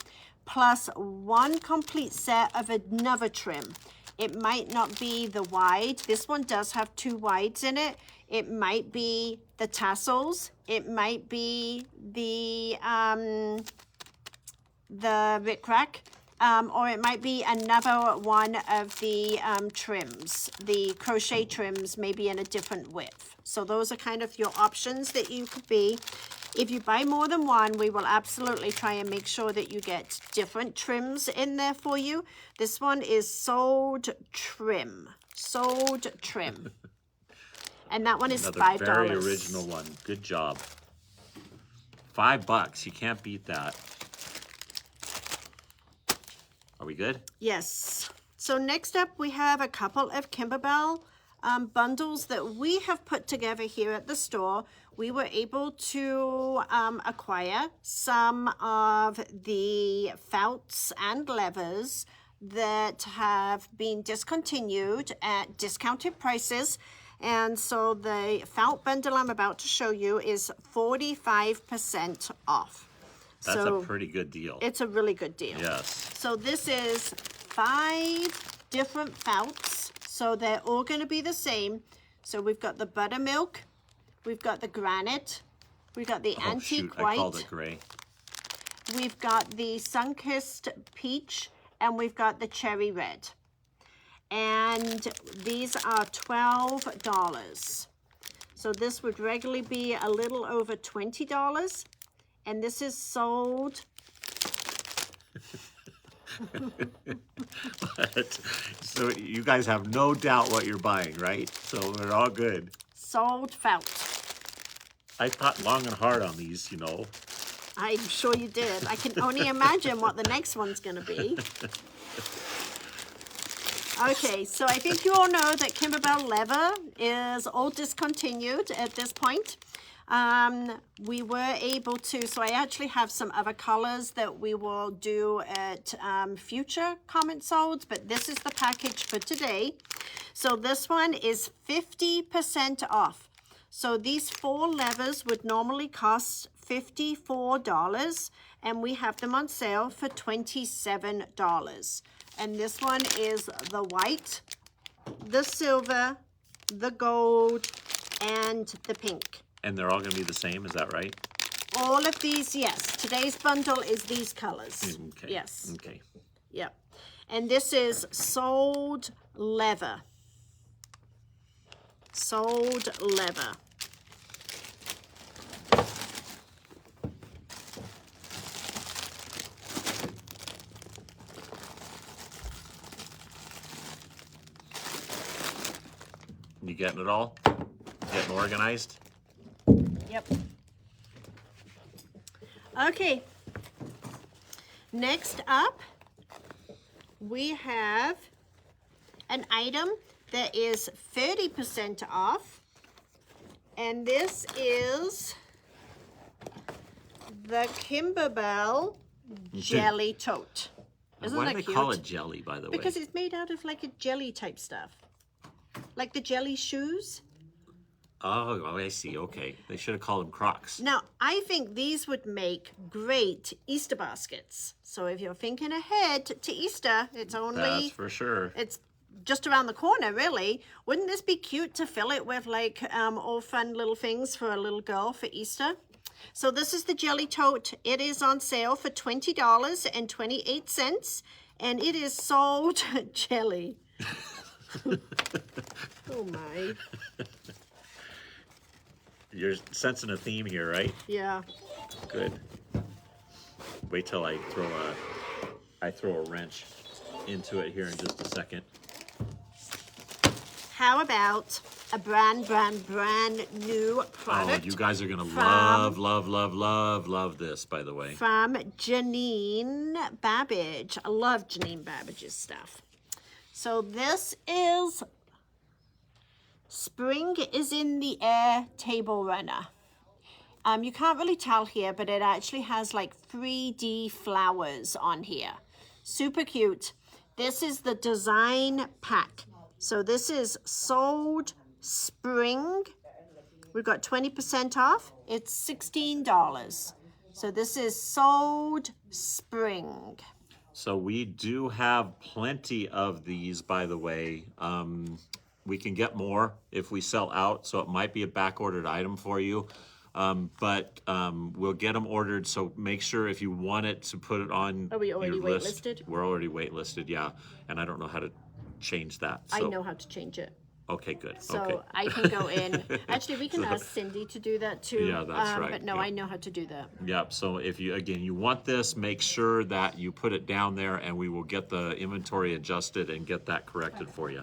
plus one complete set of another trim. It might not be the wide. This one does have 2 wides in it. It might be the tassels. It might be the rickrack. Or it might be another one of the trims, the crochet trims, maybe in a different width. So those are kind of your options that you could be. If you buy more than one, we will absolutely try and make sure that you get different trims in there for you. This one is sold trim. Sold trim. And that one is Another $5. very original one. Good job. $5. You can't beat that. Are we good? Yes. So next up, we have a couple of Kimberbell bundles that we have put together here at the store. We were able to acquire some of the felts and levers that have been discontinued at discounted prices. And so the felt bundle I'm about to show you is 45% off. That's So a pretty good deal. it's a really good deal. Yes. So this is 5 different felts. So they're all going to be the same. So we've got the buttermilk, we've got the granite, we've got the Oh, antique shoot. white, I called it gray. we've got the sun-kissed peach, and we've got the cherry red. And these are $12. So this would regularly be a little over $20. And this is sold. So you guys have no doubt what you're buying, right? So we're all good. Sold felt. I thought long and hard on these, you know. I'm sure you did. I can only imagine what the next one's going to be. Okay, so I think you all know that Kimberbell leather is all discontinued at this point. We were able to, so I actually have some other colors that we will do at future comment solds, but this is the package for today. So this one is 50% off. So these 4 levers would normally cost $54, and we have them on sale for $27. And this one is the white, the silver, the gold, and the pink. And they're all going to be the same, is that right? All of these, yes. Today's bundle is these colors. Okay. Yes. Okay. Yep. And this is sold leather. Sold leather. You getting it all? Getting organized? Yep. Okay. Next up, we have an item that is 30% off. And this is the Kimberbell Jelly Tote. Isn't Why that do they cute? call it jelly, by the way? Because it's made out of like a jelly type stuff. Like the jelly shoes. Oh, I see. Okay. They should have called them Crocs. Now, I think these would make great Easter baskets. So if you're thinking ahead to Easter, That's for sure. it's just around the corner, really. Wouldn't this be cute to fill it with like all fun little things for a little girl for Easter? So this is the Jelly Tote. It is on sale for $20.28, and it is sold jelly. Oh my. You're sensing a theme here, right? Yeah. Good. Wait till I throw a wrench into it here in just a second. How about a brand new product? Oh, you guys are gonna from- love this, by the way. From Janine Babbage. I love Janine Babbage's stuff. So this is Spring is in the Air Table Runner. You can't really tell here, but it actually has like 3D flowers on here. Super cute. This is the design pack. So this is sold spring. We've got 20% off. It's $16. So this is sold spring. So we do have plenty of these, by the way. We can get more if we sell out, so it might be a back-ordered item for you. But we'll get them ordered, so make sure if you want it to put it on Are we already your list. waitlisted? We're already waitlisted, yeah. And I don't know how to change that. So. I know how to change it. Okay, good. So okay. I can go in. Actually, we can ask Cindy to do that too. Yeah, that's right, But no, yeah. I know how to do that. Yep, so if you, again, you want this, make sure that you put it down there and we will get the inventory adjusted and get that corrected for you.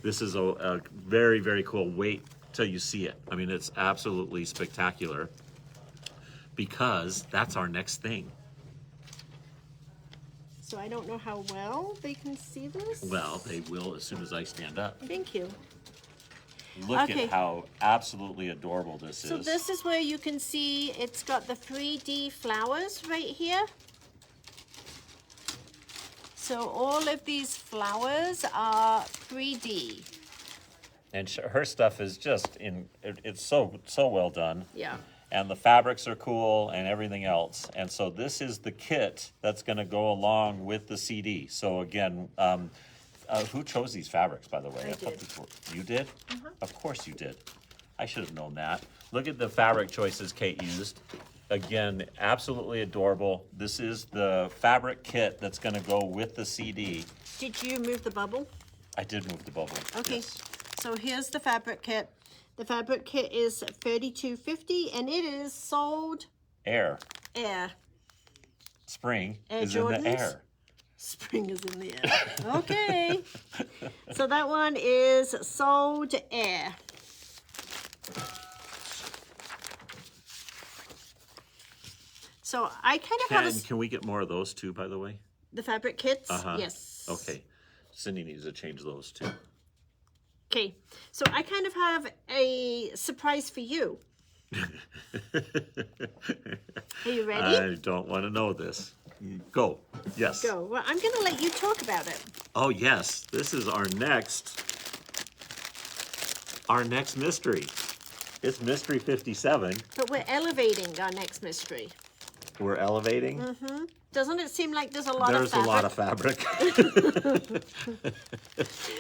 This is a very, very cool. Wait till you see it. I mean, it's absolutely spectacular because that's our next thing. So I don't know how well they can see this. Well, they will as soon as I stand up. Thank you. Look Okay. at how absolutely adorable this So is. this is where you can see it's got the 3D flowers right here. So all of these flowers are 3D. And her stuff is just it's so well done. Yeah. And the fabrics are cool and everything else. And so this is the kit that's going to go along with the CD. So again, who chose these fabrics, by the way? I thought did. these were, you did? Of course you did. I should have known that. Look at the fabric choices Kate used. Again, absolutely adorable. This is the fabric kit that's going to go with the CD. Did you move the bubble? I did move the bubble. Okay. Yes. So here's the fabric kit. The fabric kit is $32.50 and it is sold Air. air. Spring Air is in Jordans? the air. Spring is in the air. Okay. So that one is sold air. So I kind of have Can we get more of those too, by the way? the fabric kits. Uh-huh. Yes. Okay. Cindy needs to change those too. Okay. So I kind of have a surprise for you. Are you ready? I don't want to know this. Go. Yes. Go. Well, I'm going to let you talk about it. Oh yes, this is our next mystery. It's Mystery 57. But we're elevating our next mystery. We're elevating. Doesn't it seem like there's a lot There's of a fabric? lot of fabric.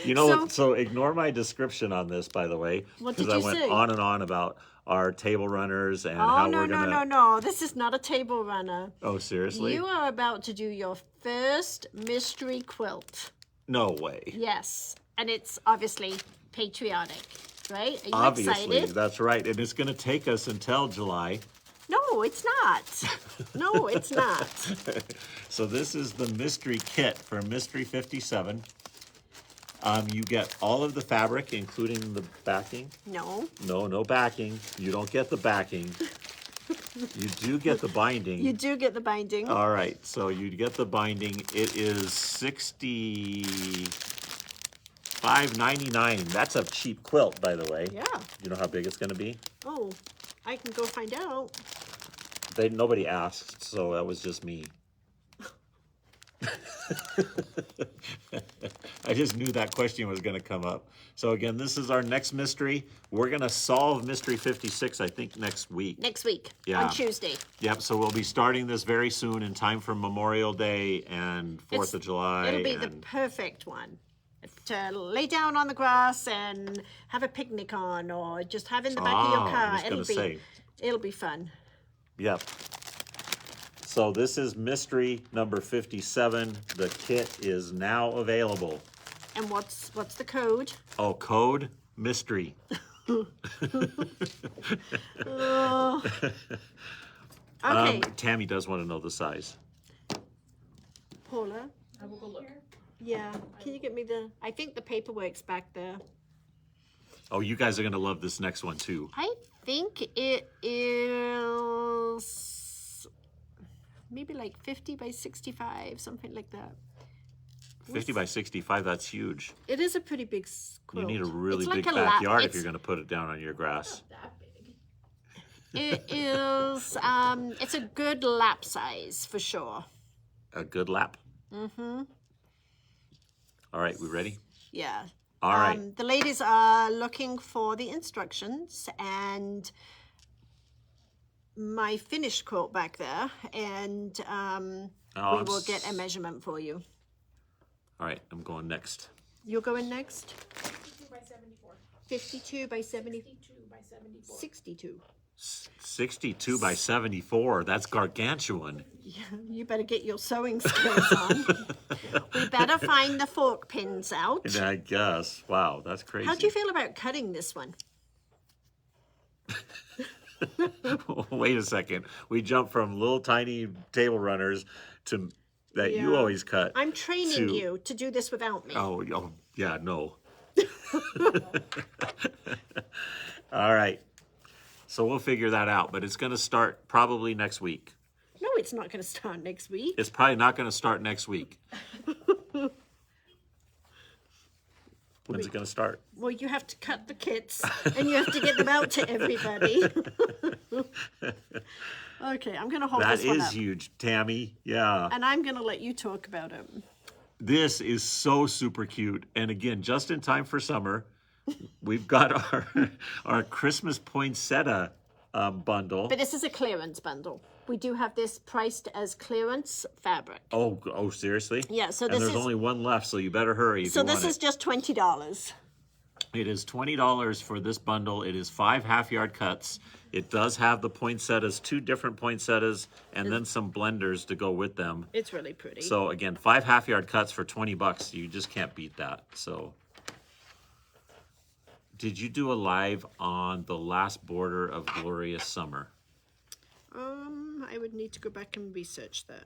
You know, So- so ignore my description on this, by the way, What because did I you went say? on and on about our table runners and Oh, how no, we're no, gonna. no. This is not a table runner. Oh, seriously? You are about to do your first mystery quilt. No way. Yes. And it's obviously patriotic, right? Are you Obviously, excited? that's right, and it's going to take us until July. No, it's not. No, it's not. So this is the mystery kit for Mystery 57. You get all of the fabric, including the backing. No. No backing. You don't get the backing. You do get the binding. You do get the binding. All right, so you get the binding. It is $65.99. That's a cheap quilt, by the way. Yeah. You know how big it's going to be? Oh, I can go find out. Nobody asked, so that was just me. I just knew that question was going to come up. So again, this is our next mystery. We're going to solve Mystery 56, I think, next week. Next week Yeah. on Tuesday. Yep, so we'll be starting this very soon in time for Memorial Day and 4th of July. It'll be the and perfect one to lay down on the grass and have a picnic on, or just have in the back of your I car. was gonna say. It'll be fun. Yep. So this is mystery number 57. The kit is now available. And what's the code? Oh, code mystery. Okay, Tammy does want to know the size. Paula. I will go look. Yeah, can you get me I think the paperwork's back there. Oh, you guys are going to love this next one too. I think it is maybe like 50 by 65, something like that. 50 by 65, that's huge. It is a pretty big You quilt. need a really It's like big a lap- backyard if it's- you're going to put it down on your grass. That big. It is, it's a good lap size for sure. A good lap. Mm-hmm. All right, we ready? Yeah. All right. The ladies are looking for the instructions and my finished quilt back there, and we will get a measurement for you. All right, I'm going next. You're going next? 52 by 74. 52 by 70, 52 by 74. 62. 62 by 74. That's gargantuan. Yeah, you better get your sewing skills on. We better find the fork pins out. I guess. Wow, that's crazy. How do you feel about cutting this one? Wait a second. We jumped from little tiny table runners to that you Yeah. always cut. I'm training to- you to do this without me. Oh, yeah, no. All right. So we'll figure that out, but it's going to start probably next week. No, it's not going to start next week. It's probably not going to start next week. When's it going to start? Well, you have to cut the kits and you have to get them out to everybody. Okay, I'm going to hold That this one is up. huge, Tammy. Yeah. And I'm going to let you talk about it. This is so super cute. And again, just in time for summer, we've got our Christmas poinsettia bundle. But this is a clearance bundle. We do have this priced as clearance fabric. Oh, seriously? Yeah, so And this there's is only one left, so you better hurry if so you this want is it. just $20. It is $20 for this bundle. It is 5 half-yard cuts. It does have the poinsettias, 2 different poinsettias, and then some blenders to go with them. It's really pretty. So again, 5 half-yard cuts for $20. You just can't beat that. So, did you do a live on the last border of Glorious Summer? I would need to go back and research that.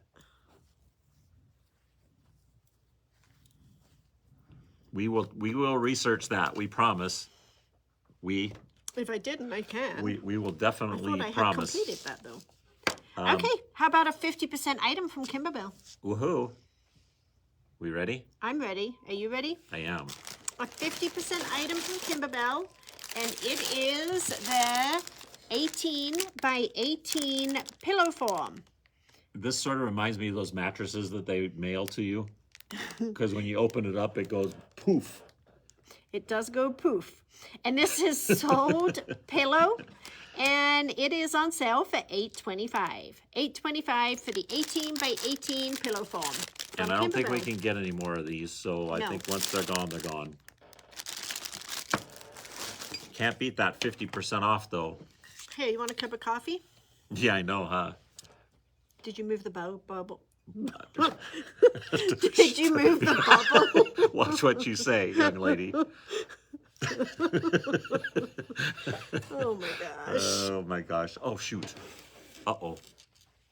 We will research that. We promise. We If I didn't, I can. will I definitely thought I had promise. completed that though. Okay, how about a 50% item from Kimberbell? Woohoo! We ready? I'm ready. Are you ready? I am. A 50% item from Kimberbell, and it is the 18 by 18 pillow form. This sort of reminds me of those mattresses that they mail to you. Because when you open it up, it goes poof. It does go poof. And this is sold pillow, and it is on sale for $8.25. $8.25 for the 18 by 18 pillow form. And from I don't think we Kimberbell. can get any more of these, so I No. think once they're gone, they're gone. Can't beat that 50% off, though. Here, you want a cup of coffee? Yeah, I know, huh? Did you move the bubble? Did you move the bubble? Watch what you say, young lady. Oh my gosh. Oh, my gosh. Oh, shoot. Uh-oh.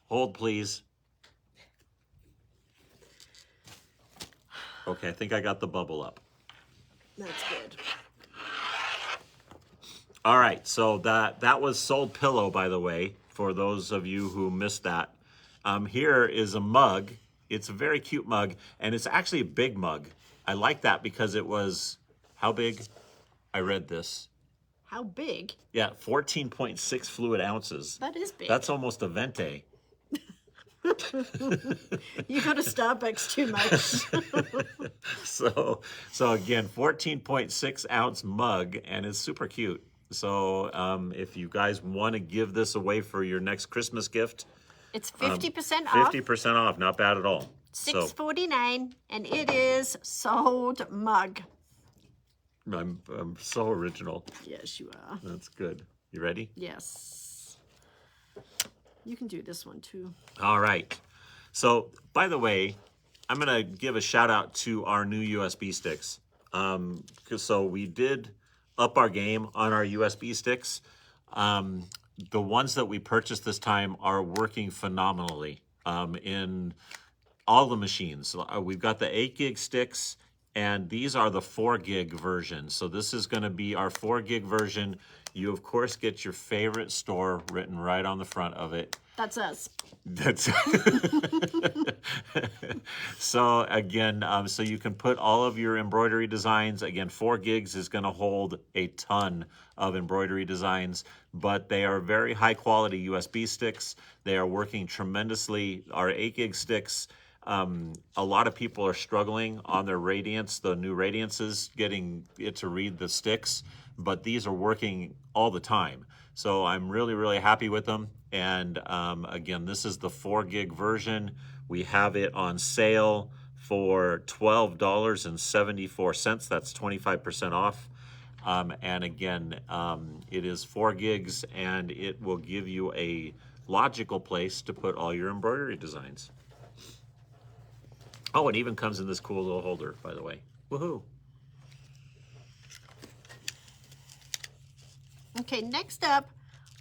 Hold, please. Okay, I think I got the bubble up. That's good. All right, so that was Sold Pillow, by the way, for those of you who missed that. Here is a mug. It's a very cute mug, and it's actually a big mug. I like that because it was, how big? I read this. How big? Yeah, 14.6 fluid ounces. That is big. That's almost a venti. You go to Starbucks too much. So again, 14.6 ounce mug, and it's super cute. So if you guys want to give this away for your next Christmas gift, It's 50% off. 50% off, not bad at all. So $6.49, and it is sold mug. I'm so original. Yes, you are. That's good. You ready? Yes. You can do this one too. All right. So, by the way, I'm going to give a shout out to our new USB sticks. So we did up our game on our USB sticks. The ones that we purchased this time are working phenomenally in all the machines. We've got the 8 gig sticks, and these are the 4 gig version. So this is going to be our 4 gig version. You, of course, get your favorite store written right on the front of it. That's us. That's so again, so you can put all of your embroidery designs. Again, 4 gigs is going to hold a ton of embroidery designs, but they are very high quality USB sticks. They are working tremendously. Our 8 gig sticks, a lot of people are struggling on their Radiance, the new Radiances, getting it to read the sticks, but these are working all the time. So I'm really, really happy with them. And again, this is the 4 gig version. We have it on sale for $12.74. That's 25% off. And again, it is 4 gigs, and it will give you a logical place to put all your embroidery designs. Oh, it even comes in this cool little holder, by the way. Woohoo! Okay, next up,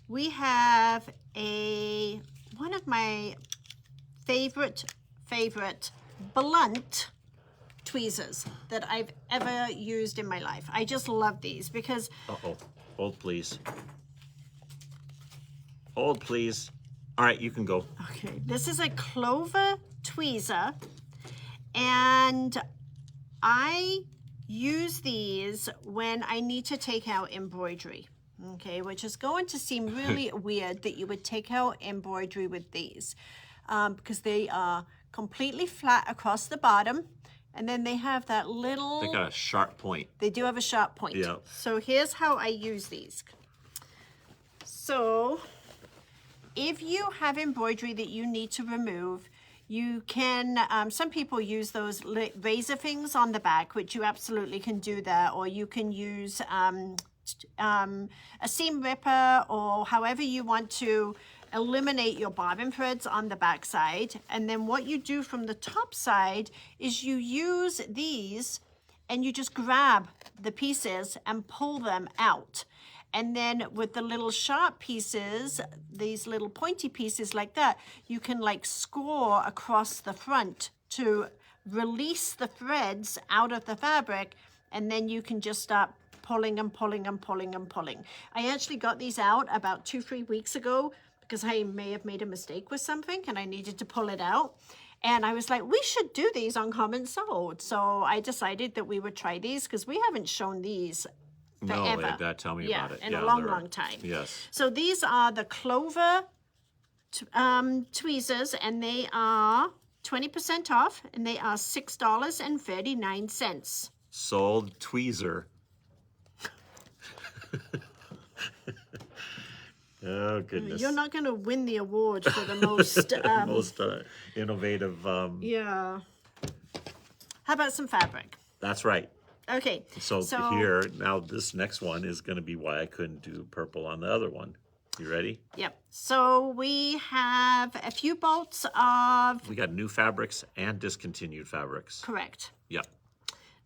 we have one of my favorite blunt tweezers that I've ever used in my life. I just love these because Uh-oh. Hold, please. Hold, please. All right, you can go. okay, this is a Clover tweezer, and I use these when I need to take out embroidery. Okay, which is going to seem really weird that you would take out embroidery with these because they are completely flat across the bottom, and then they have that little... They got a sharp point. They do have a sharp point. Yeah. So here's how I use these. So if you have embroidery that you need to remove, you can, some people use those razor things on the back, which you absolutely can do that, or you can use a seam ripper, or however you want to eliminate your bobbin threads on the back side. And then what you do from the top side is you use these and you just grab the pieces and pull them out. And then with the little sharp pieces, these little pointy pieces like that, you can like score across the front to release the threads out of the fabric, and then you can just start pulling and pulling and pulling and pulling. I actually got these out about 2-3 weeks ago because I may have made a mistake with something and I needed to pull it out. And I was like, we should do these on Common Sewed. So I decided that we would try these because we haven't shown these forever. No, tell me Yeah, about it. in Yeah, a long, they're- long time. Yes. So these are the Clover tweezers, and they are 20% off, and they are $6.39. Sold tweezer. Oh, goodness. You're not going to win the award for the most. Most innovative. Yeah. How about some fabric? That's right. Okay. So here, now this next one is going to be why I couldn't do purple on the other one. You ready? Yep. So we have a few bolts of. We got new fabrics and discontinued fabrics. Correct. Yep.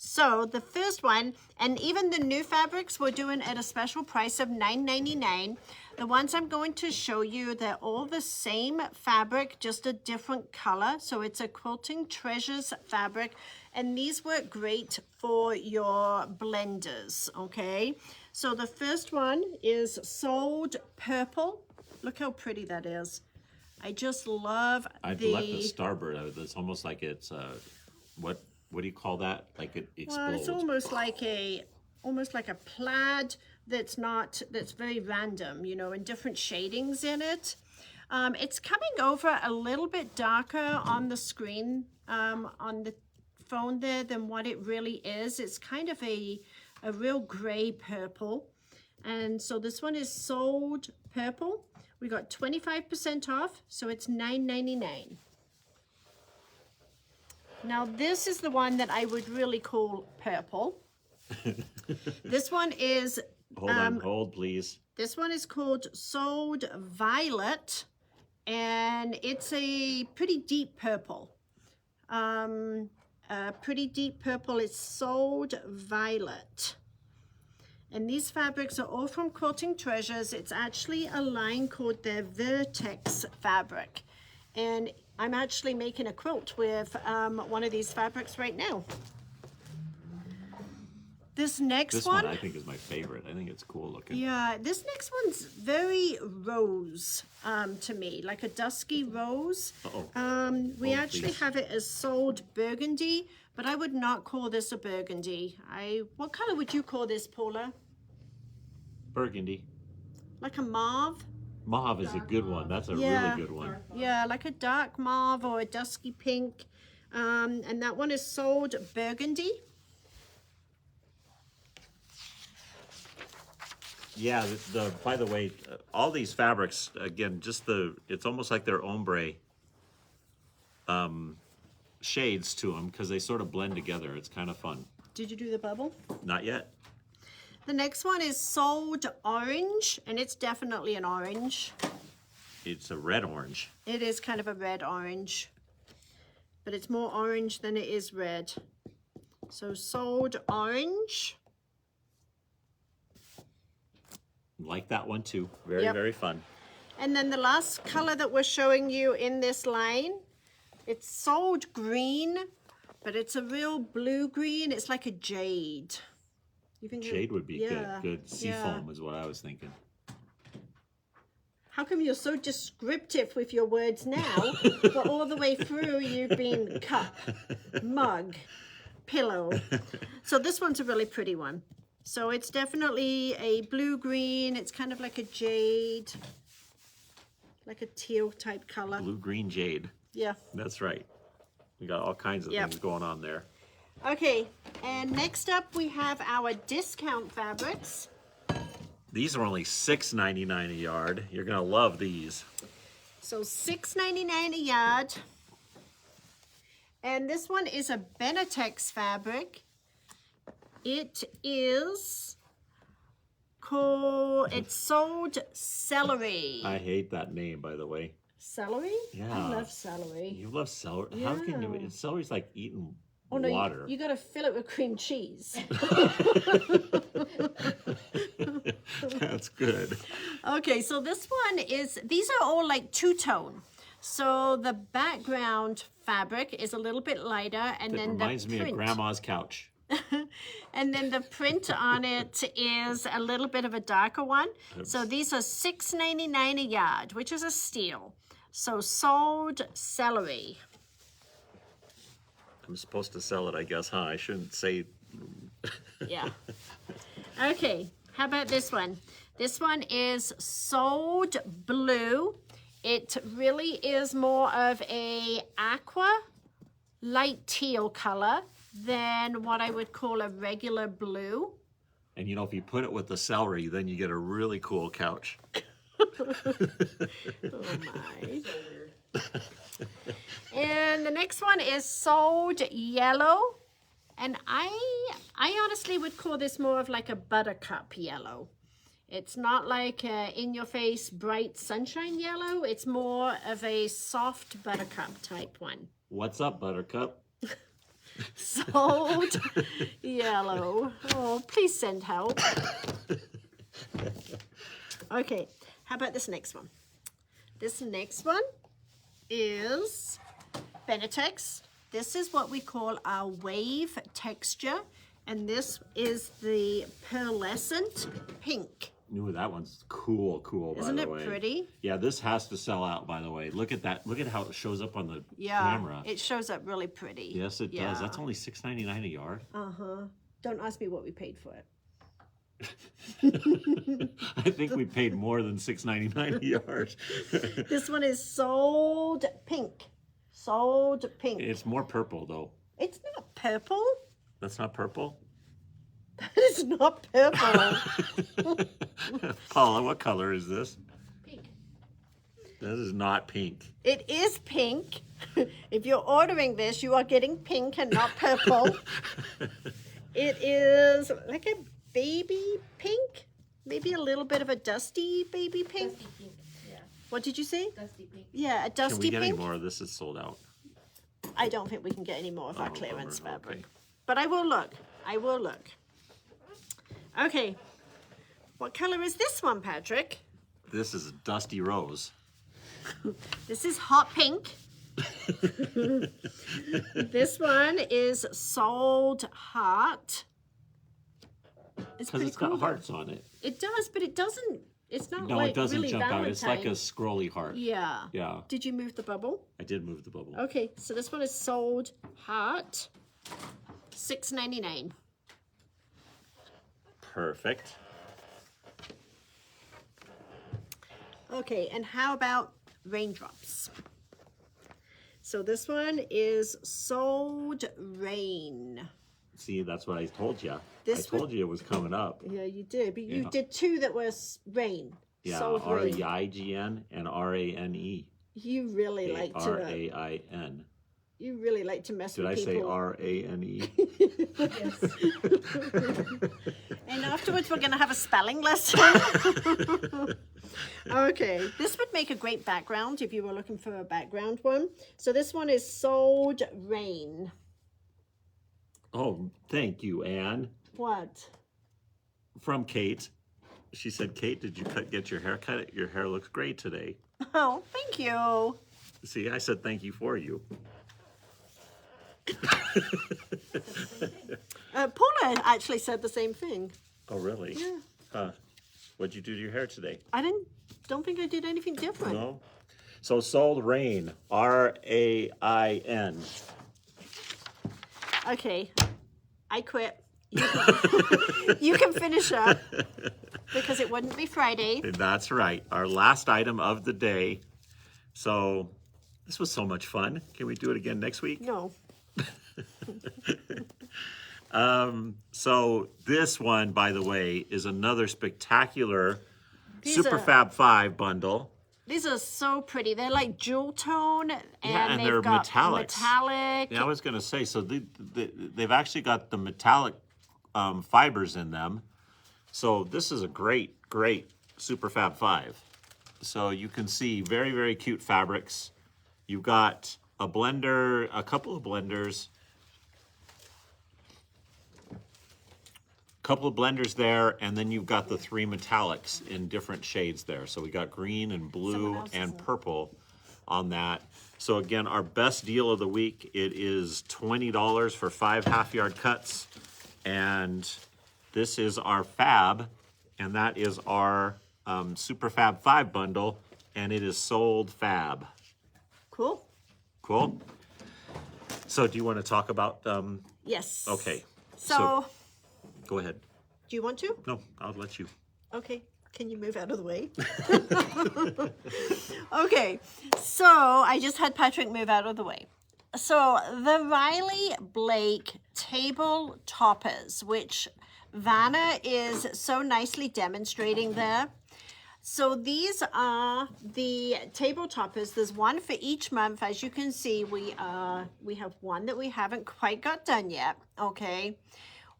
So the first one, and even the new fabrics, we're doing at a special price of $9.99. The ones I'm going to show you, they're all the same fabric, just a different color. So it's a Quilting Treasures fabric, and these work great for your blenders, okay? So the first one is Sold Purple. Look how pretty that is. I just love I like the starboard. It's almost like it's what do you call that? Like it explodes. Well, it's almost like a plaid that's very random, you know, and different shadings in it. It's coming over a little bit darker on the screen, on the phone there, than what it really is. It's kind of a real gray purple. And so this one is sold purple. We got 25% off, so it's $9.99. Now this is the one that I would really call purple. This one is Hold please. This one is called Sold Violet, and it's a pretty deep purple. Pretty deep purple. It's Sold Violet. And these fabrics are all from Quilting Treasures. It's actually a line called the Vertex fabric. And I'm actually making a quilt with one of these fabrics right now. This next This one I think is my favorite. I think it's cool looking. Yeah, this next one's very rose to me, like a dusky rose. We actually have it as sold burgundy, but I would not call this a burgundy. What color would you call this, Paula? Burgundy. Like a mauve? Mauve is a good one. That's a Yeah. really good one. Yeah, like a dark mauve or a dusky pink. And that one is sold burgundy. Yeah, by the way, all these fabrics, again, it's almost like they're ombre shades to them because they sort of blend together. It's kind of fun. Did you do the bubble? Not yet. The next one is sold orange, and it's definitely an orange. It's a red orange. It is kind of a red orange, but it's more orange than it is red. So sold orange. Like that one too. Very, Yep. very fun. And then the last color that we're showing you in this line, it's sold green, but it's a real blue green. It's like a jade. You think Jade would be yeah, good. Good. Seafoam is what I was thinking. How come you're so descriptive with your words now, but all the way through you've been cup, mug, pillow. So this one's a really pretty one. So it's definitely a blue-green. It's kind of like a jade, like a teal type color. Blue-green jade. Yeah. That's right. We got all kinds of Yep. things going on there. Okay, and next up we have our discount fabrics. These are only $6.99 a yard. You're gonna love these. So $6.99 a yard. And this one is a Benetex fabric. It is called, it's sold celery. I hate that name, by the way. Celery? Yeah. I love celery. You love celery. How can you? Yeah. Celery's like eating Oh no, water. you got to fill it with cream cheese. That's good. Okay, so this one is, these are all like two-tone. So the background fabric is a little bit lighter, and It then reminds the me print. of Grandma's couch. And then the print on it is a little bit of a darker one. So these are $6.99 a yard, which is a steal. So sold celery. I'm supposed to sell it, I guess, huh? I shouldn't say. Yeah. Okay, how about this one? This one is sold blue. It really is more of a aqua, light teal color than what I would call a regular blue. And you know, if you put it with the celery, then you get a really cool couch. Oh my. And the next one is sold yellow. And I honestly would call this more of like a buttercup yellow. It's not like a in-your-face bright sunshine yellow. It's more of a soft buttercup type one. What's up, Buttercup? Sold yellow. Oh, please send help. Okay, how about this next one? This next one is Benetex. This is what we call our wave texture, and this is the pearlescent pink. Ooh, that one's cool, by Isn't the it way. pretty? Yeah, this has to sell out, by the way. Look at that. Look at how it shows up on the Yeah, camera. it shows up really pretty. Yes, it Yeah. does. That's only $6.99 a yard. Uh-huh. Don't ask me what we paid for it. I think we paid more than $6.99 a yard. This one is sold pink. Sold pink. It's more purple though. It's not purple. That's not purple? That is not purple. Paula, what color is this? Pink. This is not pink. It is pink. If you're ordering this, you are getting pink and not purple. It is like a baby pink. Maybe a little bit of a dusty baby pink. Dusty pink. Yeah. What did you say? Dusty pink. Yeah, a Can we dusty get any pink. more? This is sold out. I don't think we can get any more of our Oh, clearance bummer. fabric. Okay. But I will look. I will look. Okay. What color is this one, Patrick? This is a dusty rose. This is hot pink. This one is sold hot. It's Because pretty it's cool. got though. hearts on it. It does, but it doesn't. It's not No, like it doesn't really jump out. It's like a Valentine's. scrolly heart. Yeah. Yeah, Did you move the bubble? I did move the bubble. Okay, so this one is sold hot. $6.99. Perfect. Okay, and how about raindrops? So this one is sold rain. See, that's what I told you. This I told you it was coming up. Yeah, you did, but you Yeah. did two that was rain. Yeah, Sold rain. REIGN and RANE. You really like to. RAIN. You really like to mess Did with I say people. RANE? Yes. And afterwards, we're going to have a spelling lesson. Okay, this would make a great background if you were looking for a background one. So this one is sold rain. Oh, thank you, Anne. What? From Kate. She said, Kate, did you get your hair cut? Your hair looks great today. Oh, thank you. See, I said thank you for you. Paula actually said the same thing. Oh, really? Yeah. Huh. What'd you do to your hair today? I don't think I did anything different. No? So sold rain. RAIN. Okay, I quit. You can, you can finish up because it wouldn't be Friday. That's right. Our last item of the day. So this was so much fun. Can we do it again next week? No. So this one, by the way, is another spectacular These Super are- Fab 5 bundle. These are so pretty. They're like jewel tone, and, and they've they're got metallics. metallic. Yeah, I was going to say, so they've actually got the metallic fibers in them. So this is a great, great Super Fab 5. So you can see very, very cute fabrics. You've got a blender, a couple of blenders, there, and then you've got the three metallics in different shades there. So we got green and blue Someone else and is a- purple on that. So again, our best deal of the week, it is $20 for 5 half-yard cuts. And this is our Fab, and that is our Super Fab 5 bundle, and it is sold Fab. Cool. Cool? So do you want to talk about, Yes. okay, So, go ahead. do you want to? No, I'll let you. Okay. Can you move out of the way? Okay. So I just had Patrick move out of the way. So the Riley Blake table toppers, which Vanna is so nicely demonstrating there. So these are the table toppers. There's one for each month. As you can see, we have one that we haven't quite got done yet. Okay.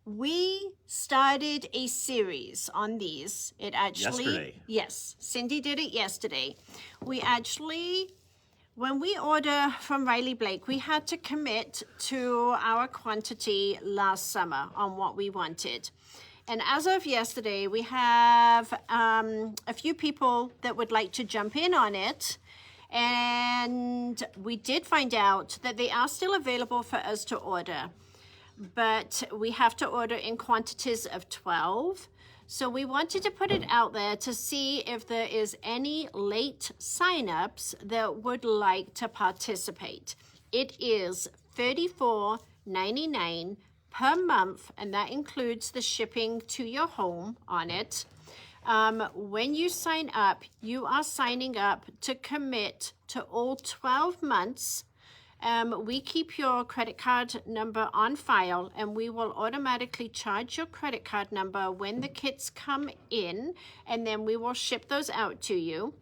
We started a series on these. It actually, Yesterday. yes, Cindy did it yesterday. We actually, when we order from Riley Blake, we had to commit to our quantity last summer on what we wanted. And as of yesterday, we have a few people that would like to jump in on it. And we did find out that they are still available for us to order. But we have to order in quantities of 12. So we wanted to put it out there to see if there is any late signups that would like to participate. It is $34.99 per month, and that includes the shipping to your home on it. When you sign up, you are signing up to commit to all 12 months. We keep your credit card number on file, and we will automatically charge your credit card number when the kits come in, and then we will ship those out to you.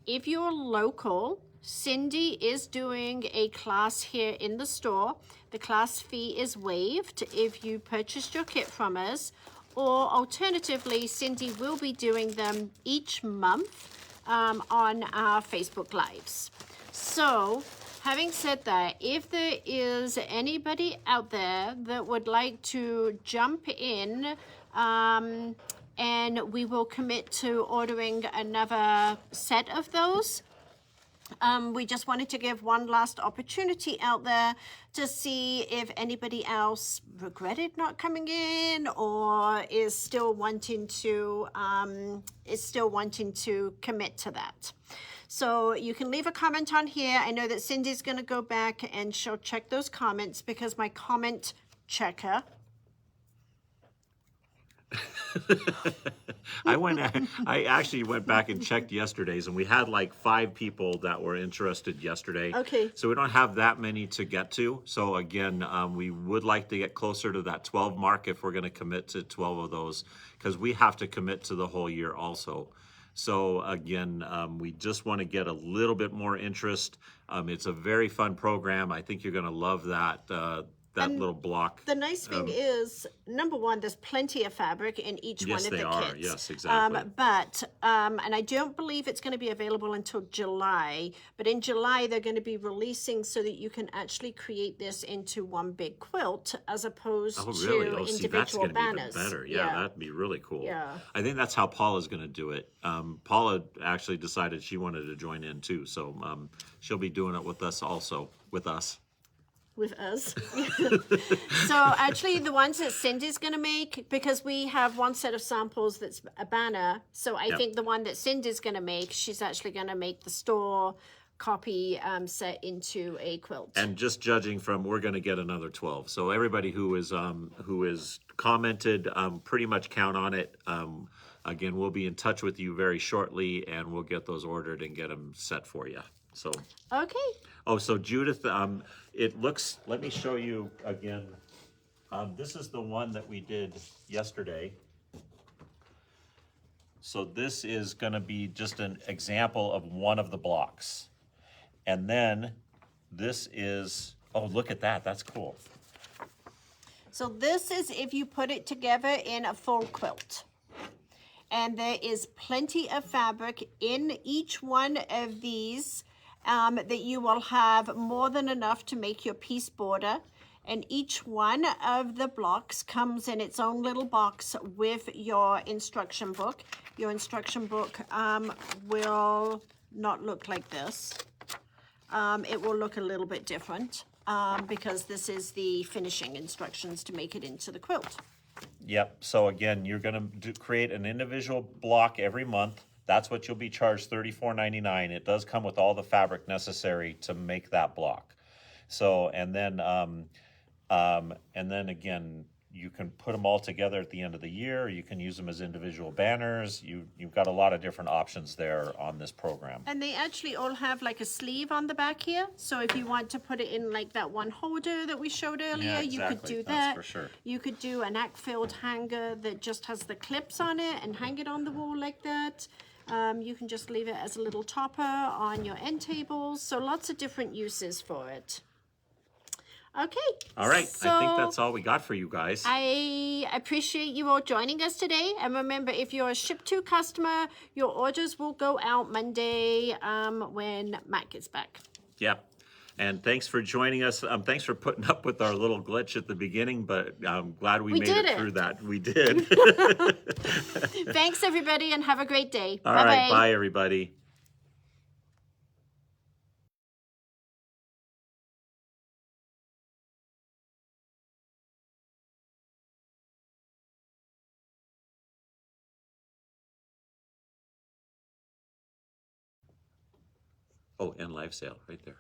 If you're local, Cindy is doing a class here in the store. The class fee is waived if you purchased your kit from us, or alternatively, Cindy will be doing them each month on our Facebook Lives. So, having said that, if there is anybody out there that would like to jump in, and we will commit to ordering another set of those. We just wanted to give one last opportunity out there to see if anybody else regretted not coming in or is still wanting to commit to that. So you can leave a comment on here. I know that Cindy's going to go back and she'll check those comments because my comment checker. I actually went back and checked yesterday's, and we had like 5 people that were interested yesterday. Okay. So we don't have that many to get to. So again, we would like to get closer to that 12 mark if we're going to commit to 12 of those, because we have to commit to the whole year also. So again, we just want to get a little bit more interest. It's a very fun program. I think you're going to love that. That little block. The nice thing is, number one, there's plenty of fabric in each one of the kits. Yes, they are. Yes, exactly. And I don't believe it's going to be available until July. But in July, they're going to be releasing so that you can actually create this into one big quilt as opposed Oh, really? to Oh, see, that's individual going to be even banners. better. Yeah, that'd be really cool. Yeah. I think that's how Paula's going to do it. Paula actually decided she wanted to join in too, so she'll be doing it with us also, with us. With us. So actually the ones that Cindy's going to make, because we have one set of samples that's a banner, so I think the one that Cindy's going to make, she's actually going to make the store copy set into a quilt. And just judging from, we're going to get another 12. So everybody who is commented, pretty much count on it. Again, we'll be in touch with you very shortly, and we'll get those ordered and get them set for you. So. Okay. Oh, so Judith, it looks, let me show you again. This is the one that we did yesterday. So this is going to be just an example of one of the blocks. And then this is, oh, look at that. That's cool. So this is if you put it together in a full quilt. And there is plenty of fabric in each one of these. That you will have more than enough to make your piece border, and each one of the blocks comes in its own little box with your instruction book. Your instruction book will not look like this. It will look a little bit different because this is the finishing instructions to make it into the quilt. Yep, so again, you're going to create an individual block every month. That's what you'll be charged, $34.99. It does come with all the fabric necessary to make that block. So, and then again, you can put them all together at the end of the year. You can use them as individual banners. You've got a lot of different options there on this program. And they actually all have like a sleeve on the back here. So if you want to put it in like that one holder that we showed earlier, Yeah, you could exactly. do That's that. for sure. You could do an act-filled hanger that just has the clips on it and hang it on the wall like that. You can just leave it as a little topper on your end tables. So lots of different uses for it. Okay. All right, So I think that's all we got for you guys. I appreciate you all joining us today. And remember, if you're a ship-to customer, your orders will go out Monday when Matt gets back. Yep. And thanks for joining us. Thanks for putting up with our little glitch at the beginning, but I'm glad we made did it it. through that. We did. Thanks, everybody, and have a great day. All Bye-bye. right, bye, everybody. Oh, and live sale right there.